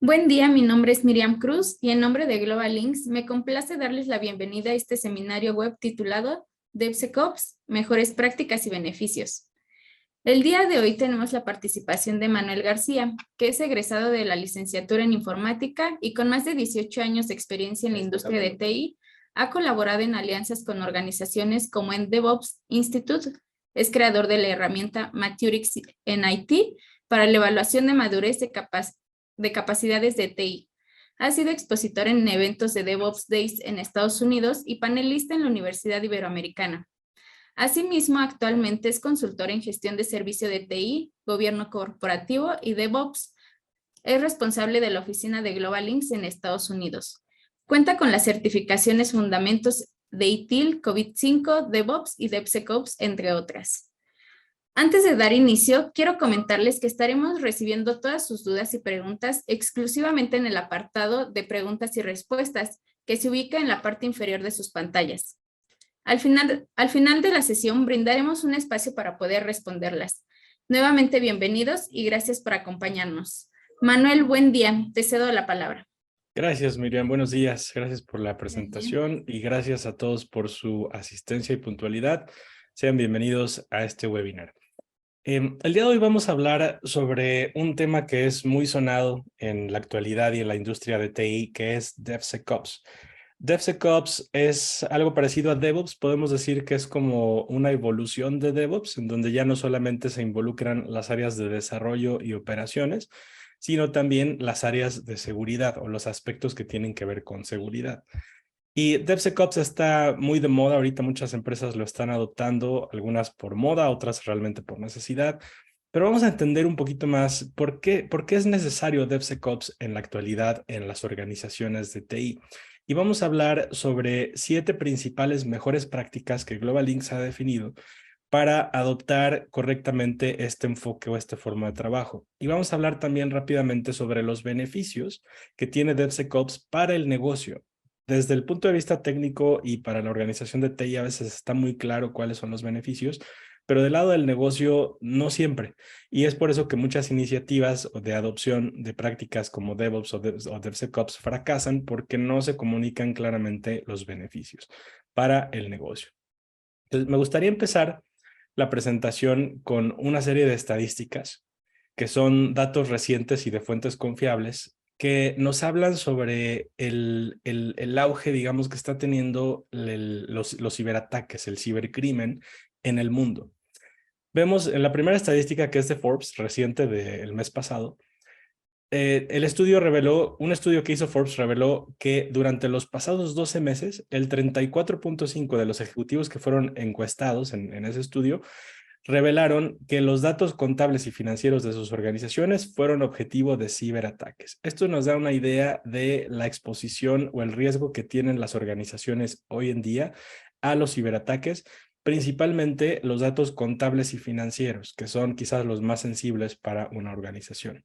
Buen día, mi nombre es Miriam Cruz y en nombre de Global Links me complace darles la bienvenida a este seminario web titulado DevSecOps, Mejores Prácticas y Beneficios. El día de hoy tenemos la participación de Manuel García, que es egresado de la licenciatura en informática y con más de 18 años de experiencia en la industria de TI, ha colaborado en alianzas con organizaciones como en DevOps Institute. Es creador de la herramienta Maturix en IT para la evaluación de madurez de capacidades de TI. Ha sido expositor en eventos de DevOps Days en Estados Unidos y panelista en la Universidad Iberoamericana. Asimismo, actualmente es consultor en gestión de servicio de TI, gobierno corporativo y DevOps. Es responsable de la oficina de Global Links en Estados Unidos. Cuenta con las certificaciones Fundamentos de ITIL, COVID-5, DevOps y DevSecOps, entre otras. Antes de dar inicio, quiero comentarles que estaremos recibiendo todas sus dudas y preguntas exclusivamente en el apartado de preguntas y respuestas, que se ubica en la parte inferior de sus pantallas. Al final de la sesión brindaremos un espacio para poder responderlas. Nuevamente bienvenidos y gracias por acompañarnos. Manuel, buen día. Te cedo la palabra. Gracias, Miriam. Buenos días. Gracias por la presentación y gracias a todos por su asistencia y puntualidad. Sean bienvenidos a este webinar. El día de hoy vamos a hablar sobre un tema que es muy sonado en la actualidad y en la industria de TI, que es DevSecOps. DevSecOps es algo parecido a DevOps. Podemos decir que es como una evolución de DevOps, en donde ya no solamente se involucran las áreas de desarrollo y operaciones, sino también las áreas de seguridad o los aspectos que tienen que ver con seguridad. Y DevSecOps está muy de moda ahorita, muchas empresas lo están adoptando, algunas por moda, otras realmente por necesidad. Pero vamos a entender un poquito más por qué es necesario DevSecOps en la actualidad en las organizaciones de TI. Y vamos a hablar sobre 7 principales mejores prácticas que Global Links ha definido para adoptar correctamente este enfoque o esta forma de trabajo. Y vamos a hablar también rápidamente sobre los beneficios que tiene DevSecOps para el negocio. Desde el punto de vista técnico y para la organización de TI a veces está muy claro cuáles son los beneficios, pero del lado del negocio no siempre. Y es por eso que muchas iniciativas de adopción de prácticas como DevOps o DevSecOps fracasan porque no se comunican claramente los beneficios para el negocio. Entonces, me gustaría empezar la presentación con una serie de estadísticas que son datos recientes y de fuentes confiables que nos hablan sobre el auge, digamos, que está teniendo los ciberataques, el cibercrimen en el mundo. Vemos en la primera estadística, que es de Forbes, reciente del mes pasado, un estudio que hizo Forbes reveló que durante los pasados 12 meses, el 34.5% de los ejecutivos que fueron encuestados en ese estudio revelaron que los datos contables y financieros de sus organizaciones fueron objetivo de ciberataques. Esto nos da una idea de la exposición o el riesgo que tienen las organizaciones hoy en día a los ciberataques, principalmente los datos contables y financieros, que son quizás los más sensibles para una organización.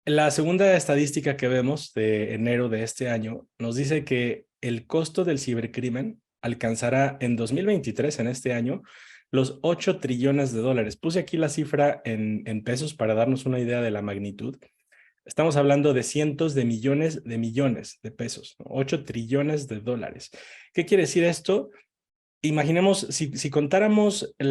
La segunda estadística que vemos de enero de este año nos dice que el costo del cibercrimen alcanzará en 2023, en este año, los 8 trillones de dólares. Puse aquí la cifra en pesos para darnos una idea de la magnitud. Estamos hablando de cientos de millones de pesos, ¿no? 8 trillones de dólares. ¿Qué quiere decir esto? Imaginemos, si contáramos si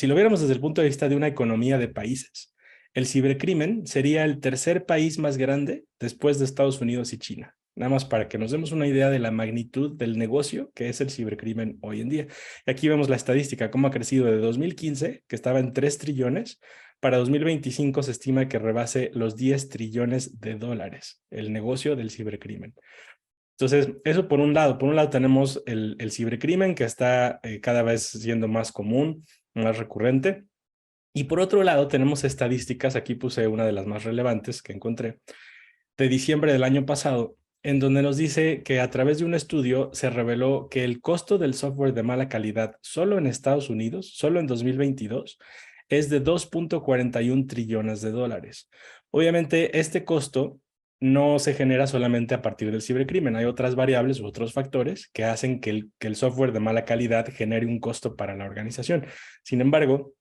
lo viéramos desde el punto de vista de una economía de países, el cibercrimen sería el tercer país más grande después de Estados Unidos y China. Nada más para que nos demos una idea de la magnitud del negocio que es el cibercrimen hoy en día. Y aquí vemos la estadística, cómo ha crecido de 2015, que estaba en 3 trillones, para 2025 se estima que rebase los 10 trillones de dólares, el negocio del cibercrimen. Entonces, eso por un lado. Por un lado tenemos el cibercrimen que está cada vez siendo más común, más recurrente. Y por otro lado tenemos estadísticas, aquí puse una de las más relevantes que encontré, de diciembre del año pasado, en donde nos dice que a través de un estudio se reveló que el costo del software de mala calidad solo en Estados Unidos, solo en 2022, es de 2.41 trillones de dólares. Obviamente, este costo no se genera solamente a partir del cibercrimen. Hay otras variables u otros factores que hacen que el software de mala calidad genere un costo para la organización. Sin embargo,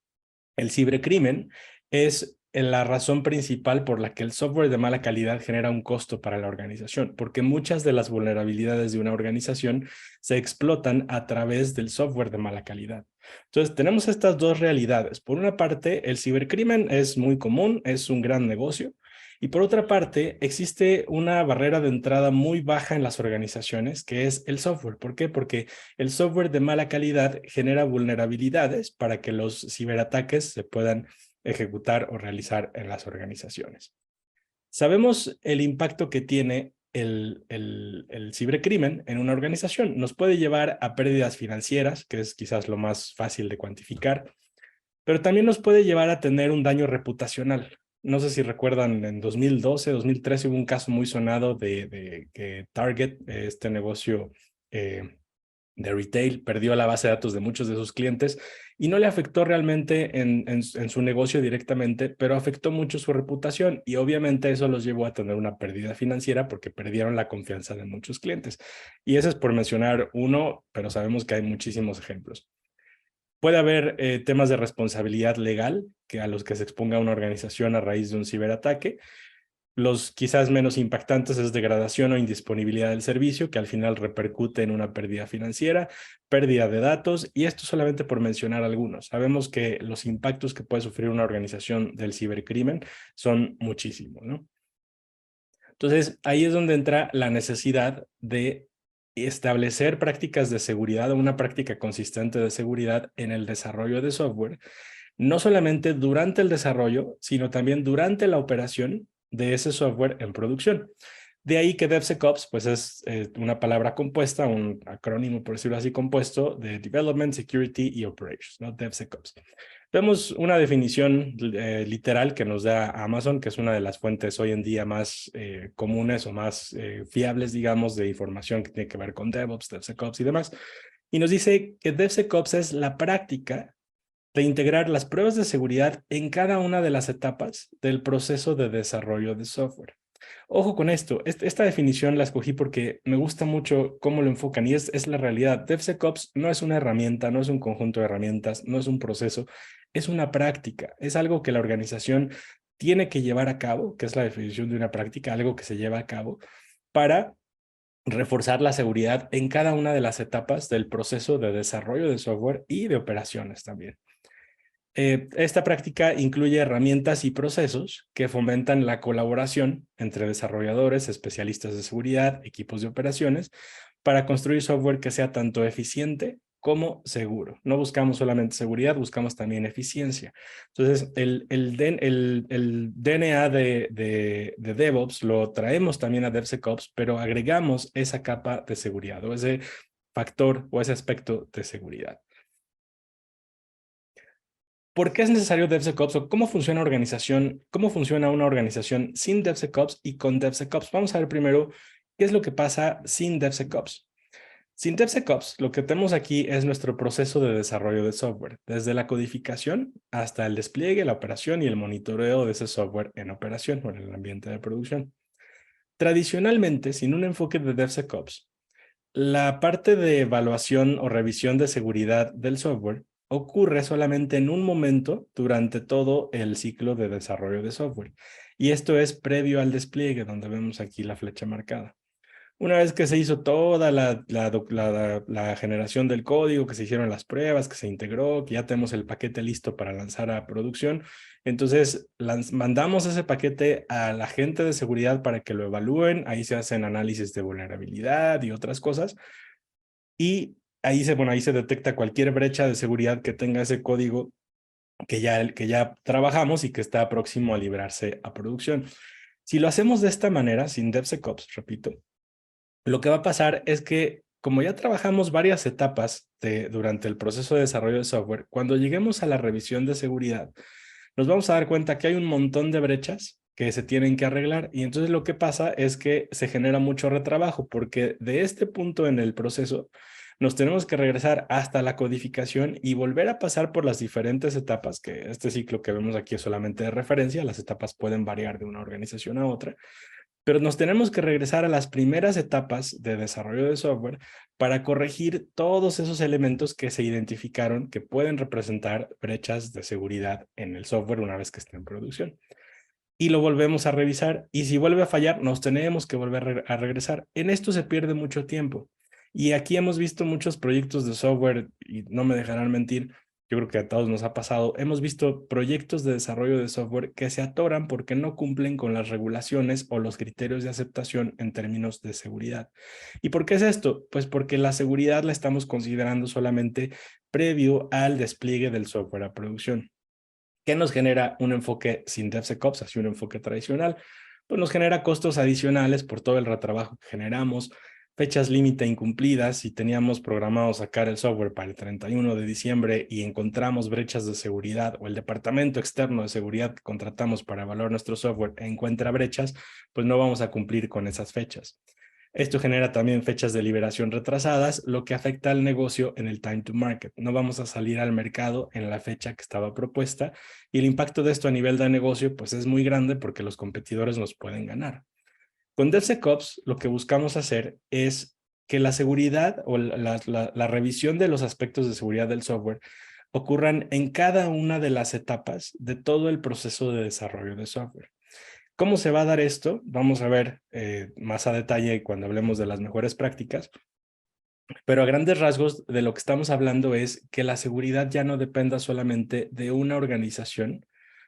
el cibercrimen es la razón principal por la que el software de mala calidad genera un costo para la organización, porque muchas de las vulnerabilidades de una organización se explotan a través del software de mala calidad. Entonces, tenemos estas dos realidades. Por una parte, el cibercrimen es muy común, es un gran negocio, y por otra parte, existe una barrera de entrada muy baja en las organizaciones, que es el software. ¿Por qué? Porque el software de mala calidad genera vulnerabilidades para que los ciberataques se puedan ejecutar o realizar en las organizaciones. Sabemos el impacto que tiene el cibercrimen en una organización. Nos puede llevar a pérdidas financieras, que es quizás lo más fácil de cuantificar, pero también nos puede llevar a tener un daño reputacional. No sé si recuerdan, en 2012, 2013 hubo un caso muy sonado de que Target, este negocio de retail, perdió la base de datos de muchos de sus clientes y no le afectó realmente en su negocio directamente, pero afectó mucho su reputación y obviamente eso los llevó a tener una pérdida financiera porque perdieron la confianza de muchos clientes. Y ese es por mencionar uno, pero sabemos que hay muchísimos ejemplos. Puede haber temas de responsabilidad legal que a los que se exponga una organización a raíz de un ciberataque. Los quizás menos impactantes es degradación o indisponibilidad del servicio, que al final repercute en una pérdida financiera, pérdida de datos, y esto solamente por mencionar algunos. Sabemos que los impactos que puede sufrir una organización del cibercrimen son muchísimos, ¿no? Entonces, ahí es donde entra la necesidad de establecer prácticas de seguridad o una práctica consistente de seguridad en el desarrollo de software, no solamente durante el desarrollo, sino también durante la operación de ese software en producción. De ahí que DevSecOps pues es una palabra compuesta, un acrónimo, por decirlo así, compuesto de Development, Security y Operations, ¿no? DevSecOps. Vemos una definición literal que nos da Amazon, que es una de las fuentes hoy en día más comunes o más fiables, digamos, de información que tiene que ver con DevOps, DevSecOps y demás. Y nos dice que DevSecOps es la práctica de integrar las pruebas de seguridad en cada una de las etapas del proceso de desarrollo de software. Ojo con esto, esta definición la escogí porque me gusta mucho cómo lo enfocan y es la realidad. DevSecOps no es una herramienta, no es un conjunto de herramientas, no es un proceso, es una práctica, es algo que la organización tiene que llevar a cabo, que es la definición de una práctica, algo que se lleva a cabo para reforzar la seguridad en cada una de las etapas del proceso de desarrollo de software y de operaciones también. Esta práctica incluye herramientas y procesos que fomentan la colaboración entre desarrolladores, especialistas de seguridad, equipos de operaciones, para construir software que sea tanto eficiente como seguro. No buscamos solamente seguridad, buscamos también eficiencia. Entonces, el DNA de DevOps lo traemos también a DevSecOps, pero agregamos esa capa de seguridad o ese factor o ese aspecto de seguridad. ¿Por qué es necesario DevSecOps o cómo funciona una organización sin DevSecOps y con DevSecOps? Vamos a ver primero qué es lo que pasa sin DevSecOps. Sin DevSecOps, lo que tenemos aquí es nuestro proceso de desarrollo de software, desde la codificación hasta el despliegue, la operación y el monitoreo de ese software en operación o en el ambiente de producción. Tradicionalmente, sin un enfoque de DevSecOps, la parte de evaluación o revisión de seguridad del software ocurre solamente en un momento durante todo el ciclo de desarrollo de software. Y esto es previo al despliegue, donde vemos aquí la flecha marcada. Una vez que se hizo toda la generación del código, que se hicieron las pruebas, que se integró, que ya tenemos el paquete listo para lanzar a producción, entonces mandamos ese paquete a la gente de seguridad para que lo evalúen. Ahí se hacen análisis de vulnerabilidad y otras cosas. Y ahí se detecta cualquier brecha de seguridad que tenga ese código que ya trabajamos y que está próximo a librarse a producción. Si lo hacemos de esta manera, sin DevSecOps, repito, lo que va a pasar es que como ya trabajamos varias etapas durante el proceso de desarrollo de software, cuando lleguemos a la revisión de seguridad, nos vamos a dar cuenta que hay un montón de brechas que se tienen que arreglar y entonces lo que pasa es que se genera mucho retrabajo porque de este punto en el proceso nos tenemos que regresar hasta la codificación y volver a pasar por las diferentes etapas, que este ciclo que vemos aquí es solamente de referencia, las etapas pueden variar de una organización a otra, pero nos tenemos que regresar a las primeras etapas de desarrollo de software para corregir todos esos elementos que se identificaron que pueden representar brechas de seguridad en el software una vez que esté en producción. Y lo volvemos a revisar, y si vuelve a fallar, nos tenemos que volver a regresar. En esto se pierde mucho tiempo. Y aquí hemos visto muchos proyectos de software, y no me dejarán mentir, yo creo que a todos nos ha pasado, hemos visto proyectos de desarrollo de software que se atoran porque no cumplen con las regulaciones o los criterios de aceptación en términos de seguridad. ¿Y por qué es esto? Pues porque la seguridad la estamos considerando solamente previo al despliegue del software a producción. ¿Qué nos genera un enfoque sin DevSecOps, así un enfoque tradicional? Pues nos genera costos adicionales por todo el retrabajo que generamos, fechas límite incumplidas. Si teníamos programado sacar el software para el 31 de diciembre y encontramos brechas de seguridad, o el departamento externo de seguridad que contratamos para evaluar nuestro software encuentra brechas, pues no vamos a cumplir con esas fechas. Esto genera también fechas de liberación retrasadas, lo que afecta al negocio en el time to market. No vamos a salir al mercado en la fecha que estaba propuesta, y el impacto de esto a nivel de negocio pues es muy grande porque los competidores nos pueden ganar. Con DevSecOps lo que buscamos hacer es que la seguridad o la revisión de los aspectos de seguridad del software ocurran en cada una de las etapas de todo el proceso de desarrollo de software. ¿Cómo se va a dar esto? Vamos a ver más a detalle cuando hablemos de las mejores prácticas, pero a grandes rasgos de lo que estamos hablando es que la seguridad ya no dependa solamente de una organización,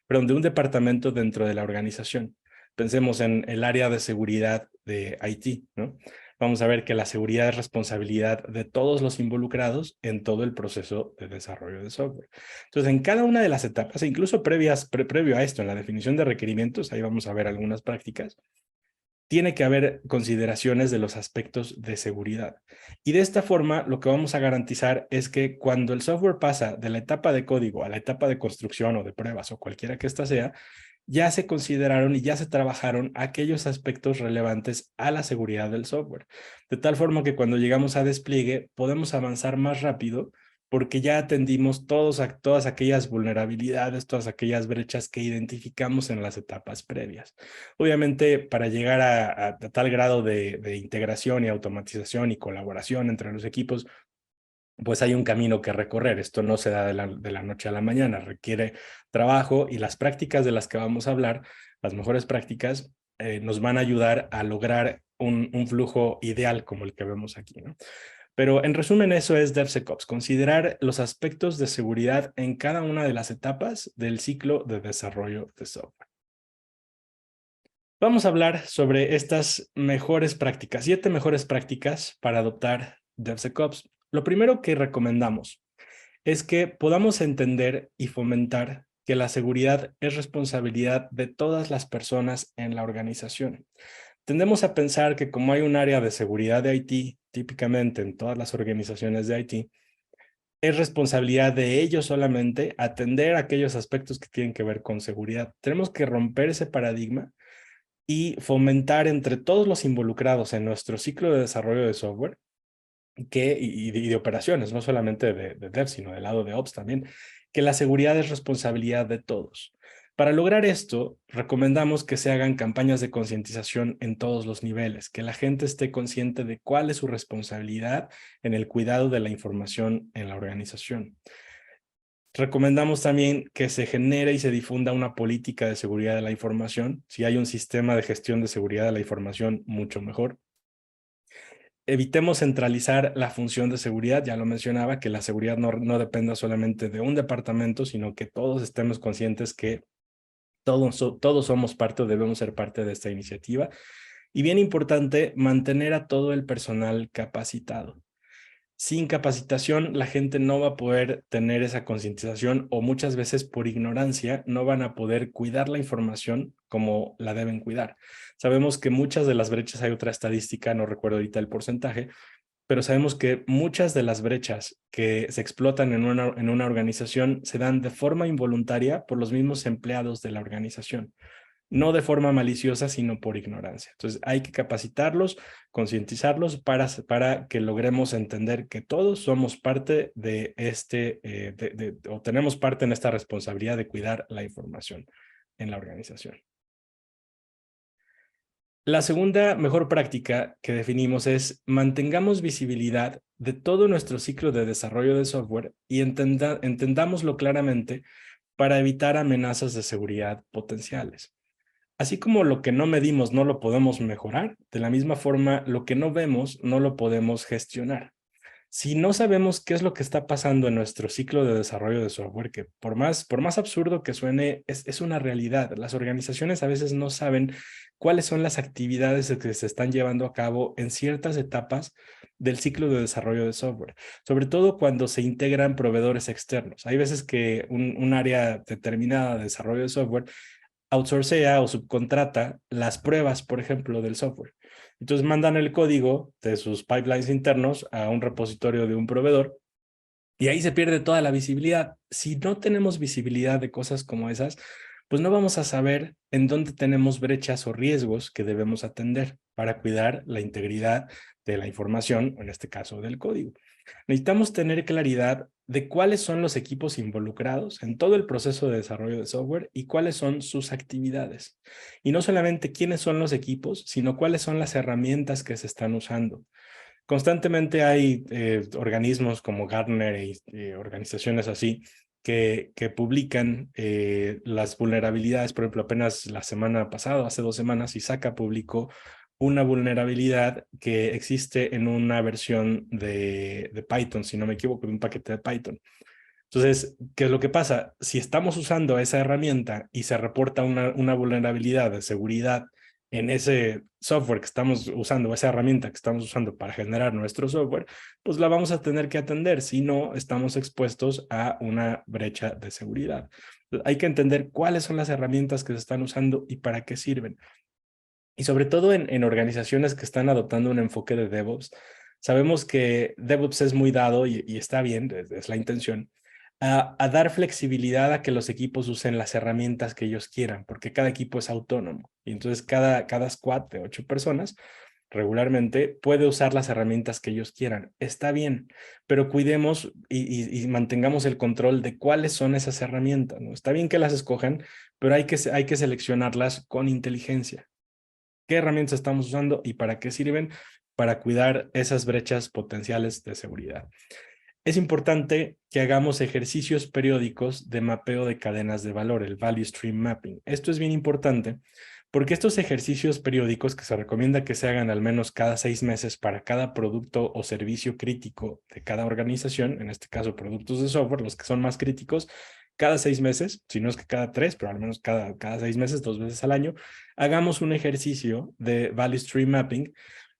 perdón, de un departamento dentro de la organización. Pensemos en el área de seguridad de IT, ¿no? Vamos a ver que la seguridad es responsabilidad de todos los involucrados en todo el proceso de desarrollo de software. Entonces, en cada una de las etapas, e incluso previo a esto, en la definición de requerimientos, ahí vamos a ver algunas prácticas, tiene que haber consideraciones de los aspectos de seguridad. Y de esta forma, lo que vamos a garantizar es que cuando el software pasa de la etapa de código a la etapa de construcción o de pruebas o cualquiera que ésta sea, ya se consideraron y ya se trabajaron aquellos aspectos relevantes a la seguridad del software. De tal forma que cuando llegamos a despliegue, podemos avanzar más rápido porque ya atendimos todas aquellas vulnerabilidades, todas aquellas brechas que identificamos en las etapas previas. Obviamente, para llegar a tal grado de integración y automatización y colaboración entre los equipos, pues hay un camino que recorrer. Esto no se da de la noche a la mañana, requiere trabajo, y las prácticas de las que vamos a hablar, las mejores prácticas, nos van a ayudar a lograr un flujo ideal como el que vemos aquí, ¿no? Pero en resumen, eso es DevSecOps, considerar los aspectos de seguridad en cada una de las etapas del ciclo de desarrollo de software. Vamos a hablar sobre estas mejores prácticas, 7 mejores prácticas para adoptar DevSecOps. Lo primero que recomendamos es que podamos entender y fomentar que la seguridad es responsabilidad de todas las personas en la organización. Tendemos a pensar que como hay un área de seguridad de IT, típicamente en todas las organizaciones de IT, es responsabilidad de ellos solamente atender aquellos aspectos que tienen que ver con seguridad. Tenemos que romper ese paradigma y fomentar entre todos los involucrados en nuestro ciclo de desarrollo de software y de operaciones, no solamente de Dev, sino del lado de Ops también, que la seguridad es responsabilidad de todos. Para lograr esto, recomendamos que se hagan campañas de concientización en todos los niveles, que la gente esté consciente de cuál es su responsabilidad en el cuidado de la información en la organización. Recomendamos también que se genere y se difunda una política de seguridad de la información. Si hay un sistema de gestión de seguridad de la información, mucho mejor. Evitemos centralizar la función de seguridad. Ya lo mencionaba, que la seguridad no dependa solamente de un departamento, sino que todos estemos conscientes que todos somos parte, debemos ser parte de esta iniciativa. Y bien importante, mantener a todo el personal capacitado. Sin capacitación, la gente no va a poder tener esa concientización, o muchas veces por ignorancia no van a poder cuidar la información como la deben cuidar. Sabemos que muchas de las brechas, hay otra estadística, no recuerdo ahorita el porcentaje, pero sabemos que muchas de las brechas que se explotan en una organización se dan de forma involuntaria por los mismos empleados de la organización. No de forma maliciosa, sino por ignorancia. Entonces hay que capacitarlos, concientizarlos para que logremos entender que todos somos parte de o tenemos parte en esta responsabilidad de cuidar la información en la organización. La segunda mejor práctica que definimos es mantengamos visibilidad de todo nuestro ciclo de desarrollo de software y entendámoslo claramente para evitar amenazas de seguridad potenciales. Así como lo que no medimos no lo podemos mejorar, de la misma forma lo que no vemos no lo podemos gestionar. Si no sabemos qué es lo que está pasando en nuestro ciclo de desarrollo de software, que por más absurdo que suene, es una realidad. Las organizaciones a veces no saben cuáles son las actividades que se están llevando a cabo en ciertas etapas del ciclo de desarrollo de software, sobre todo cuando se integran proveedores externos. Hay veces que un área determinada de desarrollo de software outsourcea o subcontrata las pruebas, por ejemplo, del software. Entonces mandan el código de sus pipelines internos a un repositorio de un proveedor y ahí se pierde toda la visibilidad. Si no tenemos visibilidad de cosas como esas, pues no vamos a saber en dónde tenemos brechas o riesgos que debemos atender para cuidar la integridad de la información, o en este caso del código. Necesitamos tener claridad de cuáles son los equipos involucrados en todo el proceso de desarrollo de software y cuáles son sus actividades. Y no solamente quiénes son los equipos, sino cuáles son las herramientas que se están usando. Constantemente hay organismos como Gartner y organizaciones así que publican las vulnerabilidades. Por ejemplo, apenas la semana pasada, hace 2 semanas, ISACA publicó una vulnerabilidad que existe en una versión de Python, si no me equivoco, de un paquete de Python. Entonces, ¿qué es lo que pasa? Si estamos usando esa herramienta y se reporta una vulnerabilidad de seguridad en ese software que estamos usando, esa herramienta que estamos usando para generar nuestro software, pues la vamos a tener que atender, si no estamos expuestos a una brecha de seguridad. Hay que entender cuáles son las herramientas que se están usando y para qué sirven. Y sobre todo en organizaciones que están adoptando un enfoque de DevOps, sabemos que DevOps es muy dado y está bien, es la intención, a dar flexibilidad a que los equipos usen las herramientas que ellos quieran, porque cada equipo es autónomo. Y entonces cada squad de 8 personas regularmente puede usar las herramientas que ellos quieran. Está bien, pero cuidemos y mantengamos el control de cuáles son esas herramientas, ¿no? Está bien que las escojan, pero hay que seleccionarlas con inteligencia. ¿Qué herramientas estamos usando y para qué sirven? Para cuidar esas brechas potenciales de seguridad. Es importante que hagamos ejercicios periódicos de mapeo de cadenas de valor, el Value Stream Mapping. Esto es bien importante porque estos ejercicios periódicos, que se recomienda que se hagan al menos cada 6 meses para cada producto o servicio crítico de cada organización, en este caso productos de software, los que son más críticos, cada 6 meses, si no es que cada 3, pero al menos cada 6 meses, 2 veces al año, hagamos un ejercicio de Value Stream Mapping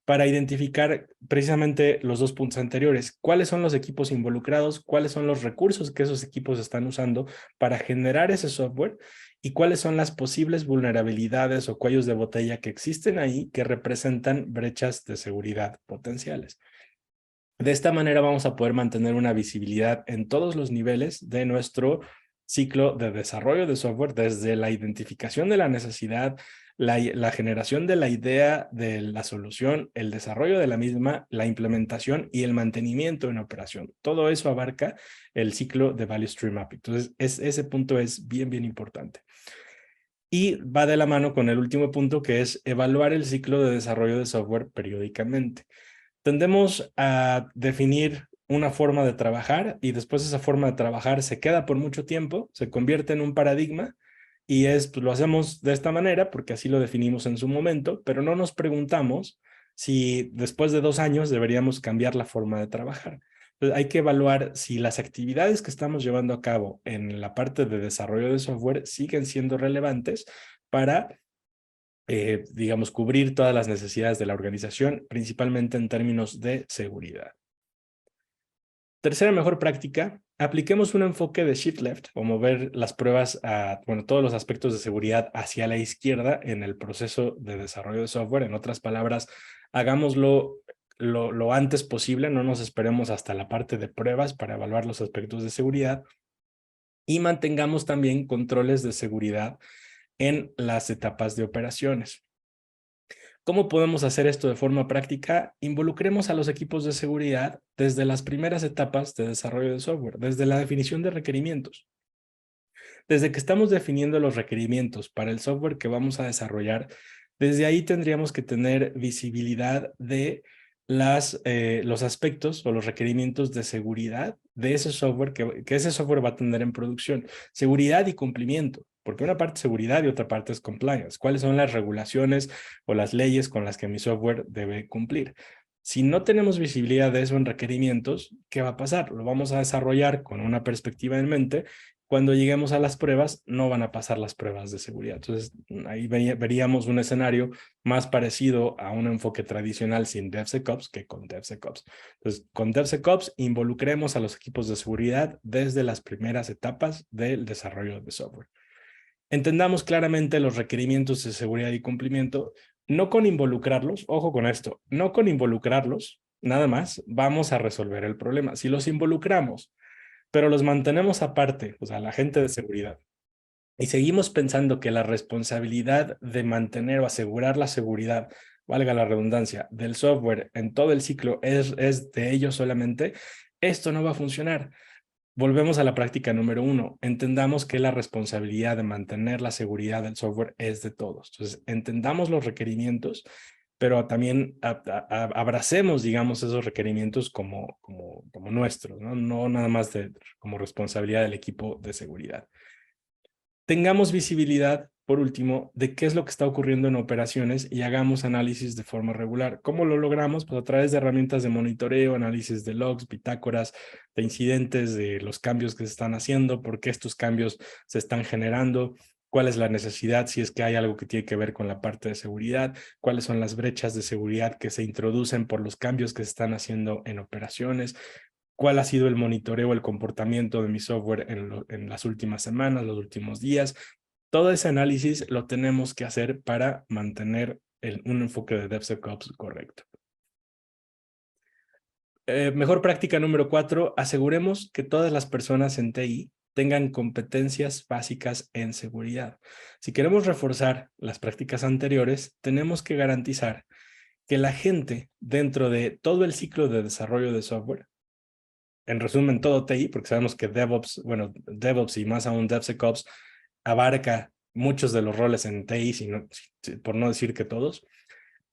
para identificar precisamente los 2 puntos anteriores. ¿Cuáles son los equipos involucrados? ¿Cuáles son los recursos que esos equipos están usando para generar ese software? ¿Y cuáles son las posibles vulnerabilidades o cuellos de botella que existen ahí que representan brechas de seguridad potenciales? De esta manera vamos a poder mantener una visibilidad en todos los niveles de nuestro ciclo de desarrollo de software, desde la identificación de la necesidad, la generación de la idea de la solución, el desarrollo de la misma, la implementación y el mantenimiento en operación. Todo eso abarca el ciclo de Value Stream Mapping. Entonces, ese punto es bien, bien importante. Y va de la mano con el último punto, que es evaluar el ciclo de desarrollo de software periódicamente. Tendemos a definir una forma de trabajar y después esa forma de trabajar se queda por mucho tiempo, se convierte en un paradigma y pues lo hacemos de esta manera porque así lo definimos en su momento, pero no nos preguntamos si después de 2 años deberíamos cambiar la forma de trabajar. Entonces, hay que evaluar si las actividades que estamos llevando a cabo en la parte de desarrollo de software siguen siendo relevantes para digamos, cubrir todas las necesidades de la organización, principalmente en términos de seguridad. Tercera mejor práctica, apliquemos un enfoque de shift left o mover las pruebas a, bueno, todos los aspectos de seguridad hacia la izquierda en el proceso de desarrollo de software. En otras palabras, hagámoslo lo antes posible, no nos esperemos hasta la parte de pruebas para evaluar los aspectos de seguridad y mantengamos también controles de seguridad en las etapas de operaciones. ¿Cómo podemos hacer esto de forma práctica? Involucremos a los equipos de seguridad desde las primeras etapas de desarrollo de software, desde la definición de requerimientos. Desde que estamos definiendo los requerimientos para el software que vamos a desarrollar, Desde ahí tendríamos que tener visibilidad de los aspectos o los requerimientos de seguridad de ese software que ese software va a tener en producción. Seguridad y cumplimiento, porque una parte es seguridad y otra parte es compliance. ¿Cuáles son las regulaciones o las leyes con las que mi software debe cumplir? Si no tenemos visibilidad de eso en requerimientos, ¿qué va a pasar? Lo vamos a desarrollar con una perspectiva en mente. Cuando lleguemos a las pruebas, no van a pasar las pruebas de seguridad. Entonces, ahí veríamos un escenario más parecido a un enfoque tradicional sin DevSecOps que con DevSecOps. Entonces, con DevSecOps involucremos a los equipos de seguridad desde las primeras etapas del desarrollo de software. Entendamos claramente los requerimientos de seguridad y cumplimiento, no con involucrarlos, ojo con esto, no con involucrarlos, nada más, vamos a resolver el problema. Si los involucramos, pero los mantenemos aparte, o sea, la gente de seguridad, y seguimos pensando que la responsabilidad de mantener o asegurar la seguridad, valga la redundancia, del software en todo el ciclo es de ellos solamente, esto no va a funcionar. Volvemos a la práctica número 1. Entendamos que la responsabilidad de mantener la seguridad del software es de todos. Entonces, entendamos los requerimientos, pero también abracemos, digamos, esos requerimientos como nuestros, ¿no? No nada más como responsabilidad del equipo de seguridad. Tengamos visibilidad, por último, de qué es lo que está ocurriendo en operaciones y hagamos análisis de forma regular. ¿Cómo lo logramos? Pues a través de herramientas de monitoreo, análisis de logs, bitácoras, de incidentes, de los cambios que se están haciendo, por qué estos cambios se están generando, cuál es la necesidad, si es que hay algo que tiene que ver con la parte de seguridad, cuáles son las brechas de seguridad que se introducen por los cambios que se están haciendo en operaciones, cuál ha sido el monitoreo, el comportamiento de mi software en las últimas semanas, los últimos días. Todo ese análisis lo tenemos que hacer para mantener un enfoque de DevSecOps correcto. Mejor práctica número 4, aseguremos que todas las personas en TI tengan competencias básicas en seguridad. Si queremos reforzar las prácticas anteriores, tenemos que garantizar que la gente dentro de todo el ciclo de desarrollo de software, en resumen, todo TI, porque sabemos que DevOps y más aún DevSecOps abarca muchos de los roles en TI, por no decir que todos.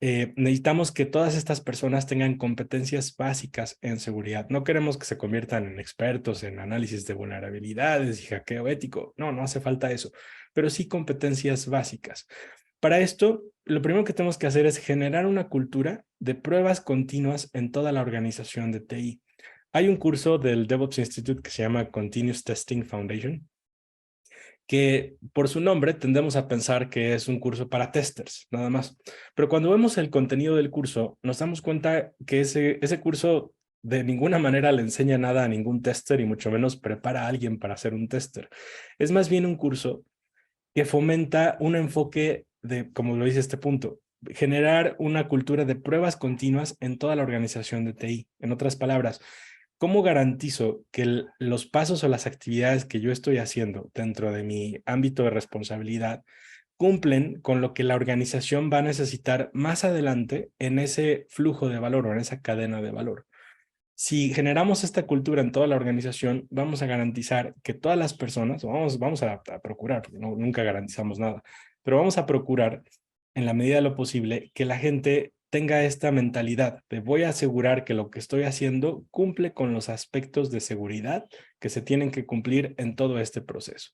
Necesitamos que todas estas personas tengan competencias básicas en seguridad. No queremos que se conviertan en expertos en análisis de vulnerabilidades y hackeo ético. No hace falta eso, pero sí competencias básicas. Para esto, lo primero que tenemos que hacer es generar una cultura de pruebas continuas en toda la organización de TI. Hay un curso del DevOps Institute que se llama Continuous Testing Foundation, que por su nombre tendemos a pensar que es un curso para testers, nada más. Pero cuando vemos el contenido del curso, nos damos cuenta que ese curso de ninguna manera le enseña nada a ningún tester y mucho menos prepara a alguien para ser un tester. Es más bien un curso que fomenta un enfoque de, como lo dice este punto, generar una cultura de pruebas continuas en toda la organización de TI. En otras palabras, ¿cómo garantizo que los pasos o las actividades que yo estoy haciendo dentro de mi ámbito de responsabilidad cumplen con lo que la organización va a necesitar más adelante en ese flujo de valor o en esa cadena de valor? Si generamos esta cultura en toda la organización, vamos a garantizar que todas las personas, vamos a procurar, porque nunca garantizamos nada, pero vamos a procurar, en la medida de lo posible, que la gente tenga esta mentalidad de voy a asegurar que lo que estoy haciendo cumple con los aspectos de seguridad que se tienen que cumplir en todo este proceso.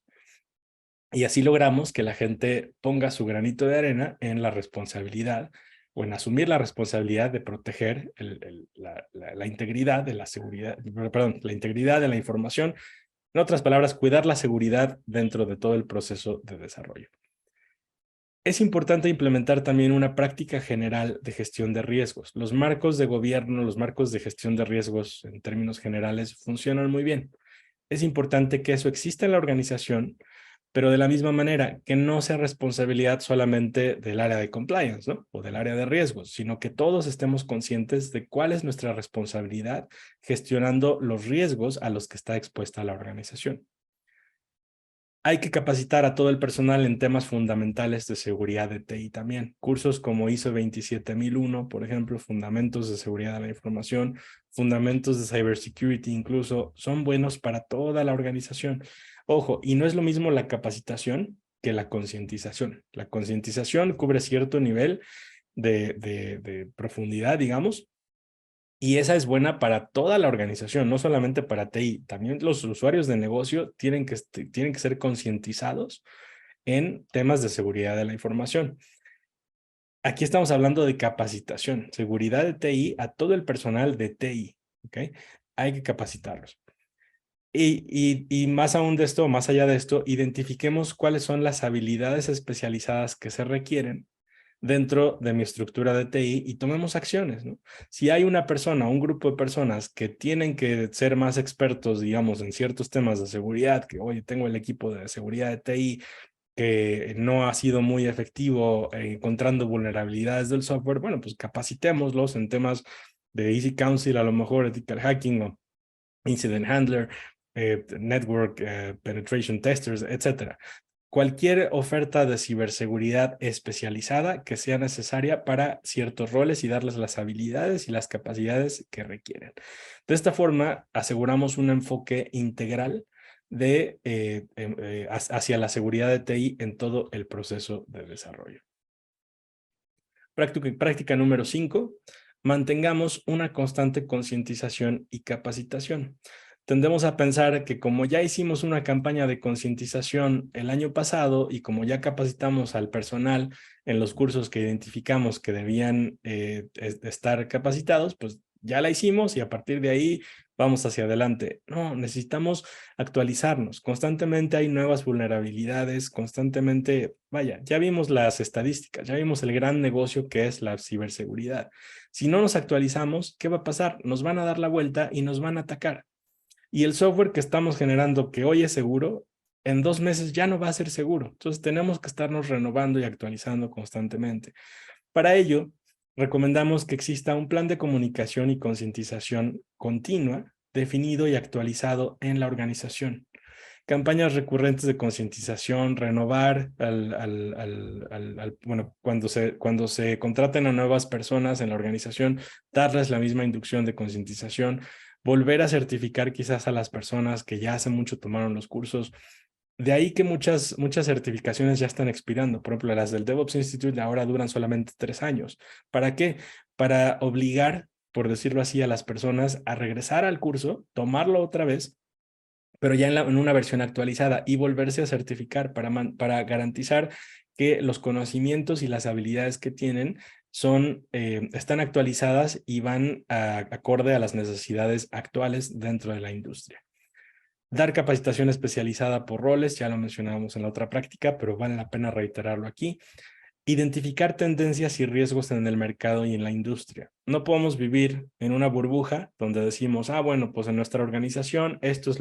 Y así logramos que la gente ponga su granito de arena en la responsabilidad o en asumir la responsabilidad de proteger la integridad de la seguridad, perdón, la integridad de la información. En otras palabras, cuidar la seguridad dentro de todo el proceso de desarrollo. Es importante implementar también una práctica general de gestión de riesgos. Los marcos de gobierno, los marcos de gestión de riesgos en términos generales funcionan muy bien. Es importante que eso exista en la organización, pero de la misma manera, que no sea responsabilidad solamente del área de compliance, ¿no? O del área de riesgos, sino que todos estemos conscientes de cuál es nuestra responsabilidad gestionando los riesgos a los que está expuesta la organización. Hay que capacitar a todo el personal en temas fundamentales de seguridad de TI también. Cursos como ISO 27001, por ejemplo, fundamentos de seguridad de la información, fundamentos de cybersecurity incluso, son buenos para toda la organización. Ojo, y no es lo mismo la capacitación que la concientización. La concientización cubre cierto nivel de profundidad, digamos, y esa es buena para toda la organización, no solamente para TI. También los usuarios de negocio tienen que ser concientizados en temas de seguridad de la información. Aquí estamos hablando de capacitación, seguridad de TI a todo el personal de TI, ¿ok? Hay que capacitarlos. Y más aún de esto, más allá de esto, identifiquemos cuáles son las habilidades especializadas que se requieren dentro de mi estructura de TI y tomemos acciones, ¿no? Si hay una persona, un grupo de personas que tienen que ser más expertos, digamos, en ciertos temas de seguridad, que, oye, tengo el equipo de seguridad de TI que no ha sido muy efectivo encontrando vulnerabilidades del software, bueno, pues capacitémoslos en temas de Easy Counsel, a lo mejor Ethical Hacking o Incident Handler, Network Penetration Testers, etcétera. Cualquier oferta de ciberseguridad especializada que sea necesaria para ciertos roles y darles las habilidades y las capacidades que requieren. De esta forma, aseguramos un enfoque integral hacia la seguridad de TI en todo el proceso de desarrollo. Práctica número 5. Mantengamos una constante concientización y capacitación. Tendemos a pensar que como ya hicimos una campaña de concientización el año pasado y como ya capacitamos al personal en los cursos que identificamos que debían estar capacitados, pues ya la hicimos y a partir de ahí vamos hacia adelante. No, necesitamos actualizarnos. Constantemente hay nuevas vulnerabilidades, constantemente, vaya, ya vimos las estadísticas, ya vimos el gran negocio que es la ciberseguridad. Si no nos actualizamos, ¿qué va a pasar? Nos van a dar la vuelta y nos van a atacar. Y el software que estamos generando que hoy es seguro, en 2 meses ya no va a ser seguro. Entonces tenemos que estarnos renovando y actualizando constantemente. Para ello, recomendamos que exista un plan de comunicación y concientización continua, definido y actualizado en la organización. Campañas recurrentes de concientización, renovar bueno, cuando se contraten a nuevas personas en la organización, darles la misma inducción de concientización, volver a certificar quizás a las personas que ya hace mucho tomaron los cursos. De ahí que muchas certificaciones ya están expirando. Por ejemplo, las del DevOps Institute ahora duran solamente 3 años. ¿Para qué? Para obligar, por decirlo así, a las personas a regresar al curso, tomarlo otra vez, pero ya en una versión actualizada y volverse a certificar para garantizar que los conocimientos y las habilidades que tienen están actualizadas y van acorde a las necesidades actuales dentro de la industria. Dar capacitación especializada por roles, ya lo mencionábamos en la otra práctica, pero vale la pena reiterarlo aquí. Identificar tendencias y riesgos en el mercado y en la industria. No podemos vivir en una burbuja donde decimos, bueno, pues en nuestra organización esto es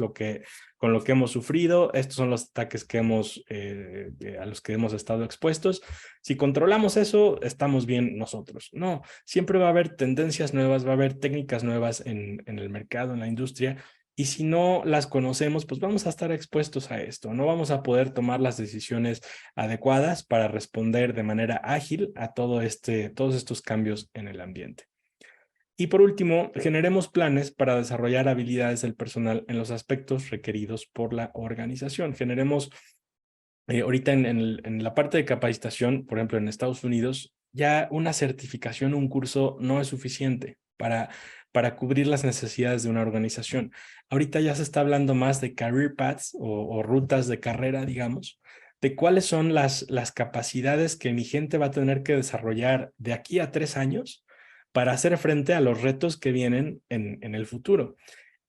con lo que hemos sufrido, estos son los ataques a los que hemos estado expuestos. Si controlamos eso, estamos bien nosotros. No, siempre va a haber tendencias nuevas, va a haber técnicas nuevas en el mercado, en la industria, y si no las conocemos, pues vamos a estar expuestos a esto. No vamos a poder tomar las decisiones adecuadas para responder de manera ágil a todos estos cambios en el ambiente. Y por último, generemos planes para desarrollar habilidades del personal en los aspectos requeridos por la organización. Generemos, ahorita en la parte de capacitación, por ejemplo, en Estados Unidos, ya una certificación, un curso no es suficiente para cubrir las necesidades de una organización. Ahorita ya se está hablando más de career paths o rutas de carrera, digamos, de cuáles son las capacidades que mi gente va a tener que desarrollar de aquí a 3 años para hacer frente a los retos que vienen en el futuro.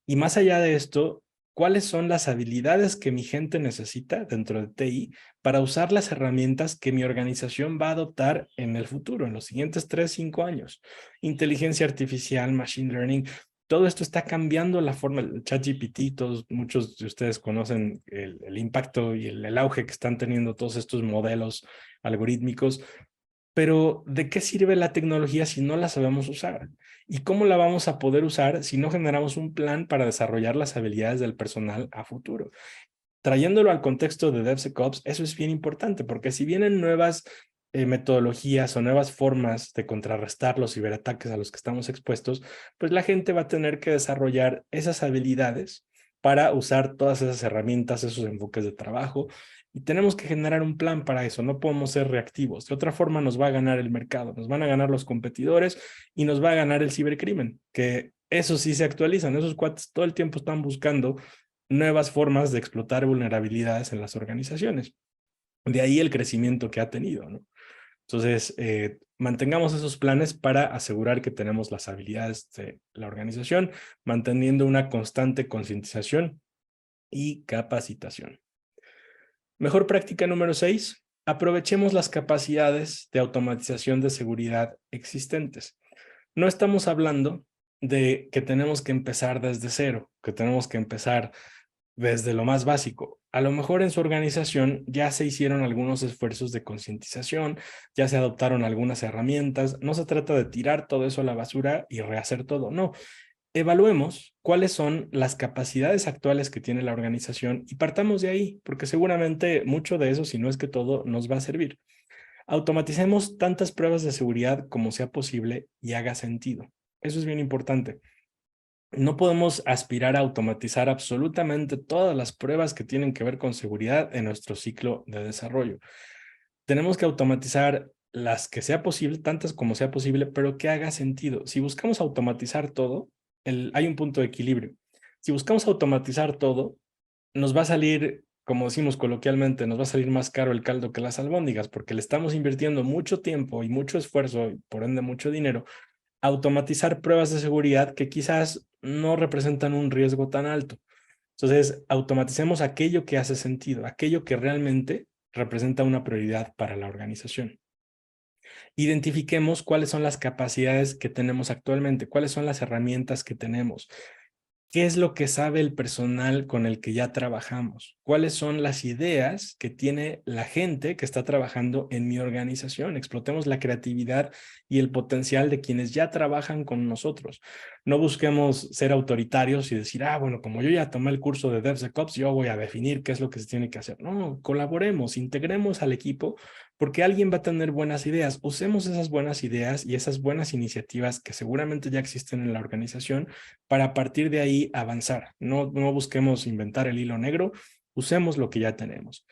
Y más allá de esto, ¿cuáles son las habilidades que mi gente necesita dentro de TI para usar las herramientas que mi organización va a adoptar en el futuro, en los siguientes 3, 5 años? Inteligencia artificial, machine learning, todo esto está cambiando la forma, el ChatGPT, muchos de ustedes conocen el impacto y el auge que están teniendo todos estos modelos algorítmicos. Pero ¿de qué sirve la tecnología si no la sabemos usar? ¿Y cómo la vamos a poder usar si no generamos un plan para desarrollar las habilidades del personal a futuro? Trayéndolo al contexto de DevSecOps, eso es bien importante, porque si vienen nuevas metodologías o nuevas formas de contrarrestar los ciberataques a los que estamos expuestos, pues la gente va a tener que desarrollar esas habilidades para usar todas esas herramientas, esos enfoques de trabajo Y tenemos que generar un plan para eso, no podemos ser reactivos. De otra forma nos va a ganar el mercado, nos van a ganar los competidores y nos va a ganar el cibercrimen, que eso sí se actualizan, esos cuates todo el tiempo están buscando nuevas formas de explotar vulnerabilidades en las organizaciones. De ahí el crecimiento que ha tenido, ¿no? Entonces, mantengamos esos planes para asegurar que tenemos las habilidades de la organización, manteniendo una constante concientización y capacitación. Mejor práctica número 6, aprovechemos las capacidades de automatización de seguridad existentes. No estamos hablando de que tenemos que empezar desde cero, que tenemos que empezar desde lo más básico. A lo mejor en su organización ya se hicieron algunos esfuerzos de concientización, ya se adoptaron algunas herramientas. No se trata de tirar todo eso a la basura y rehacer todo, no. Evaluemos cuáles son las capacidades actuales que tiene la organización y partamos de ahí, porque seguramente mucho de eso, si no es que todo, nos va a servir. Automaticemos tantas pruebas de seguridad como sea posible y haga sentido. Eso es bien importante. No podemos aspirar a automatizar absolutamente todas las pruebas que tienen que ver con seguridad en nuestro ciclo de desarrollo. Tenemos que automatizar las que sea posible, tantas como sea posible, pero que haga sentido. Si buscamos automatizar todo, hay un punto de equilibrio. Si buscamos automatizar todo, nos va a salir, como decimos coloquialmente, nos va a salir más caro el caldo que las albóndigas, porque le estamos invirtiendo mucho tiempo y mucho esfuerzo, y por ende mucho dinero, automatizar pruebas de seguridad que quizás no representan un riesgo tan alto. Entonces, automaticemos aquello que hace sentido, aquello que realmente representa una prioridad para la organización. Identifiquemos cuáles son las capacidades que tenemos actualmente, cuáles son las herramientas que tenemos. ¿Qué es lo que sabe el personal con el que ya trabajamos? ¿Cuáles son las ideas que tiene la gente que está trabajando en mi organización? Explotemos la creatividad y el potencial de quienes ya trabajan con nosotros. No busquemos ser autoritarios y decir, bueno, como yo ya tomé el curso de DevSecOps, yo voy a definir qué es lo que se tiene que hacer. No, colaboremos, integremos al equipo porque alguien va a tener buenas ideas. Usemos esas buenas ideas y esas buenas iniciativas que seguramente ya existen en la organización para partir de ahí avanzar. No busquemos inventar el hilo negro, usemos lo que ya tenemos.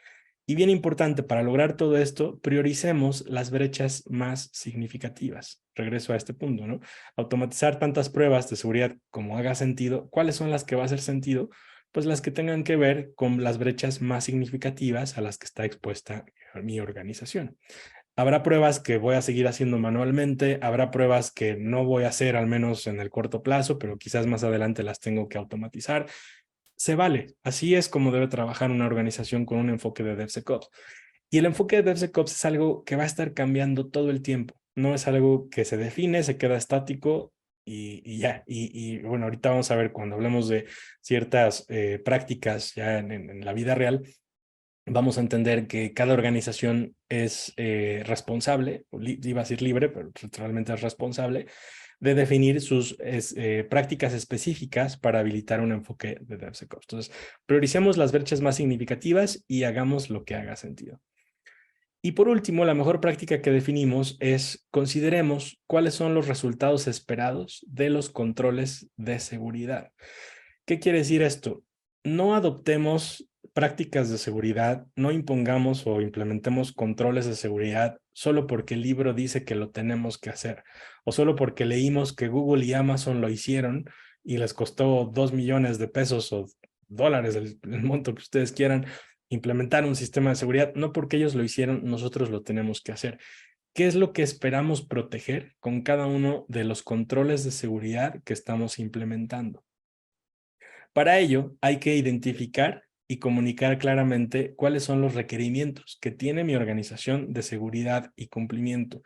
Y bien importante, para lograr todo esto, prioricemos las brechas más significativas. Regreso a este punto, ¿no? Automatizar tantas pruebas de seguridad como haga sentido. ¿Cuáles son las que va a hacer sentido? Pues las que tengan que ver con las brechas más significativas a las que está expuesta mi organización. Habrá pruebas que voy a seguir haciendo manualmente, habrá pruebas que no voy a hacer al menos en el corto plazo, pero quizás más adelante las tengo que automatizar. Se vale, así es como debe trabajar una organización con un enfoque de DevSecOps. Y el enfoque de DevSecOps es algo que va a estar cambiando todo el tiempo, no es algo que se define, se queda estático y ya. Bueno, ahorita vamos a ver cuando hablemos de ciertas prácticas ya en la vida real, vamos a entender que cada organización es responsable, iba a decir libre, pero realmente es responsable, de definir sus prácticas específicas para habilitar un enfoque de DevSecOps. Entonces, prioricemos las brechas más significativas y hagamos lo que haga sentido. Y por último, la mejor práctica que definimos es consideremos cuáles son los resultados esperados de los controles de seguridad. ¿Qué quiere decir esto? No adoptemos prácticas de seguridad, no impongamos o implementemos controles de seguridad solo porque el libro dice que lo tenemos que hacer o solo porque leímos que Google y Amazon lo hicieron y les costó 2 millones de pesos o dólares, el monto que ustedes quieran, implementar un sistema de seguridad. No porque ellos lo hicieron, nosotros lo tenemos que hacer. ¿Qué es lo que esperamos proteger con cada uno de los controles de seguridad que estamos implementando? Para ello, hay que identificar y comunicar claramente cuáles son los requerimientos que tiene mi organización de seguridad y cumplimiento.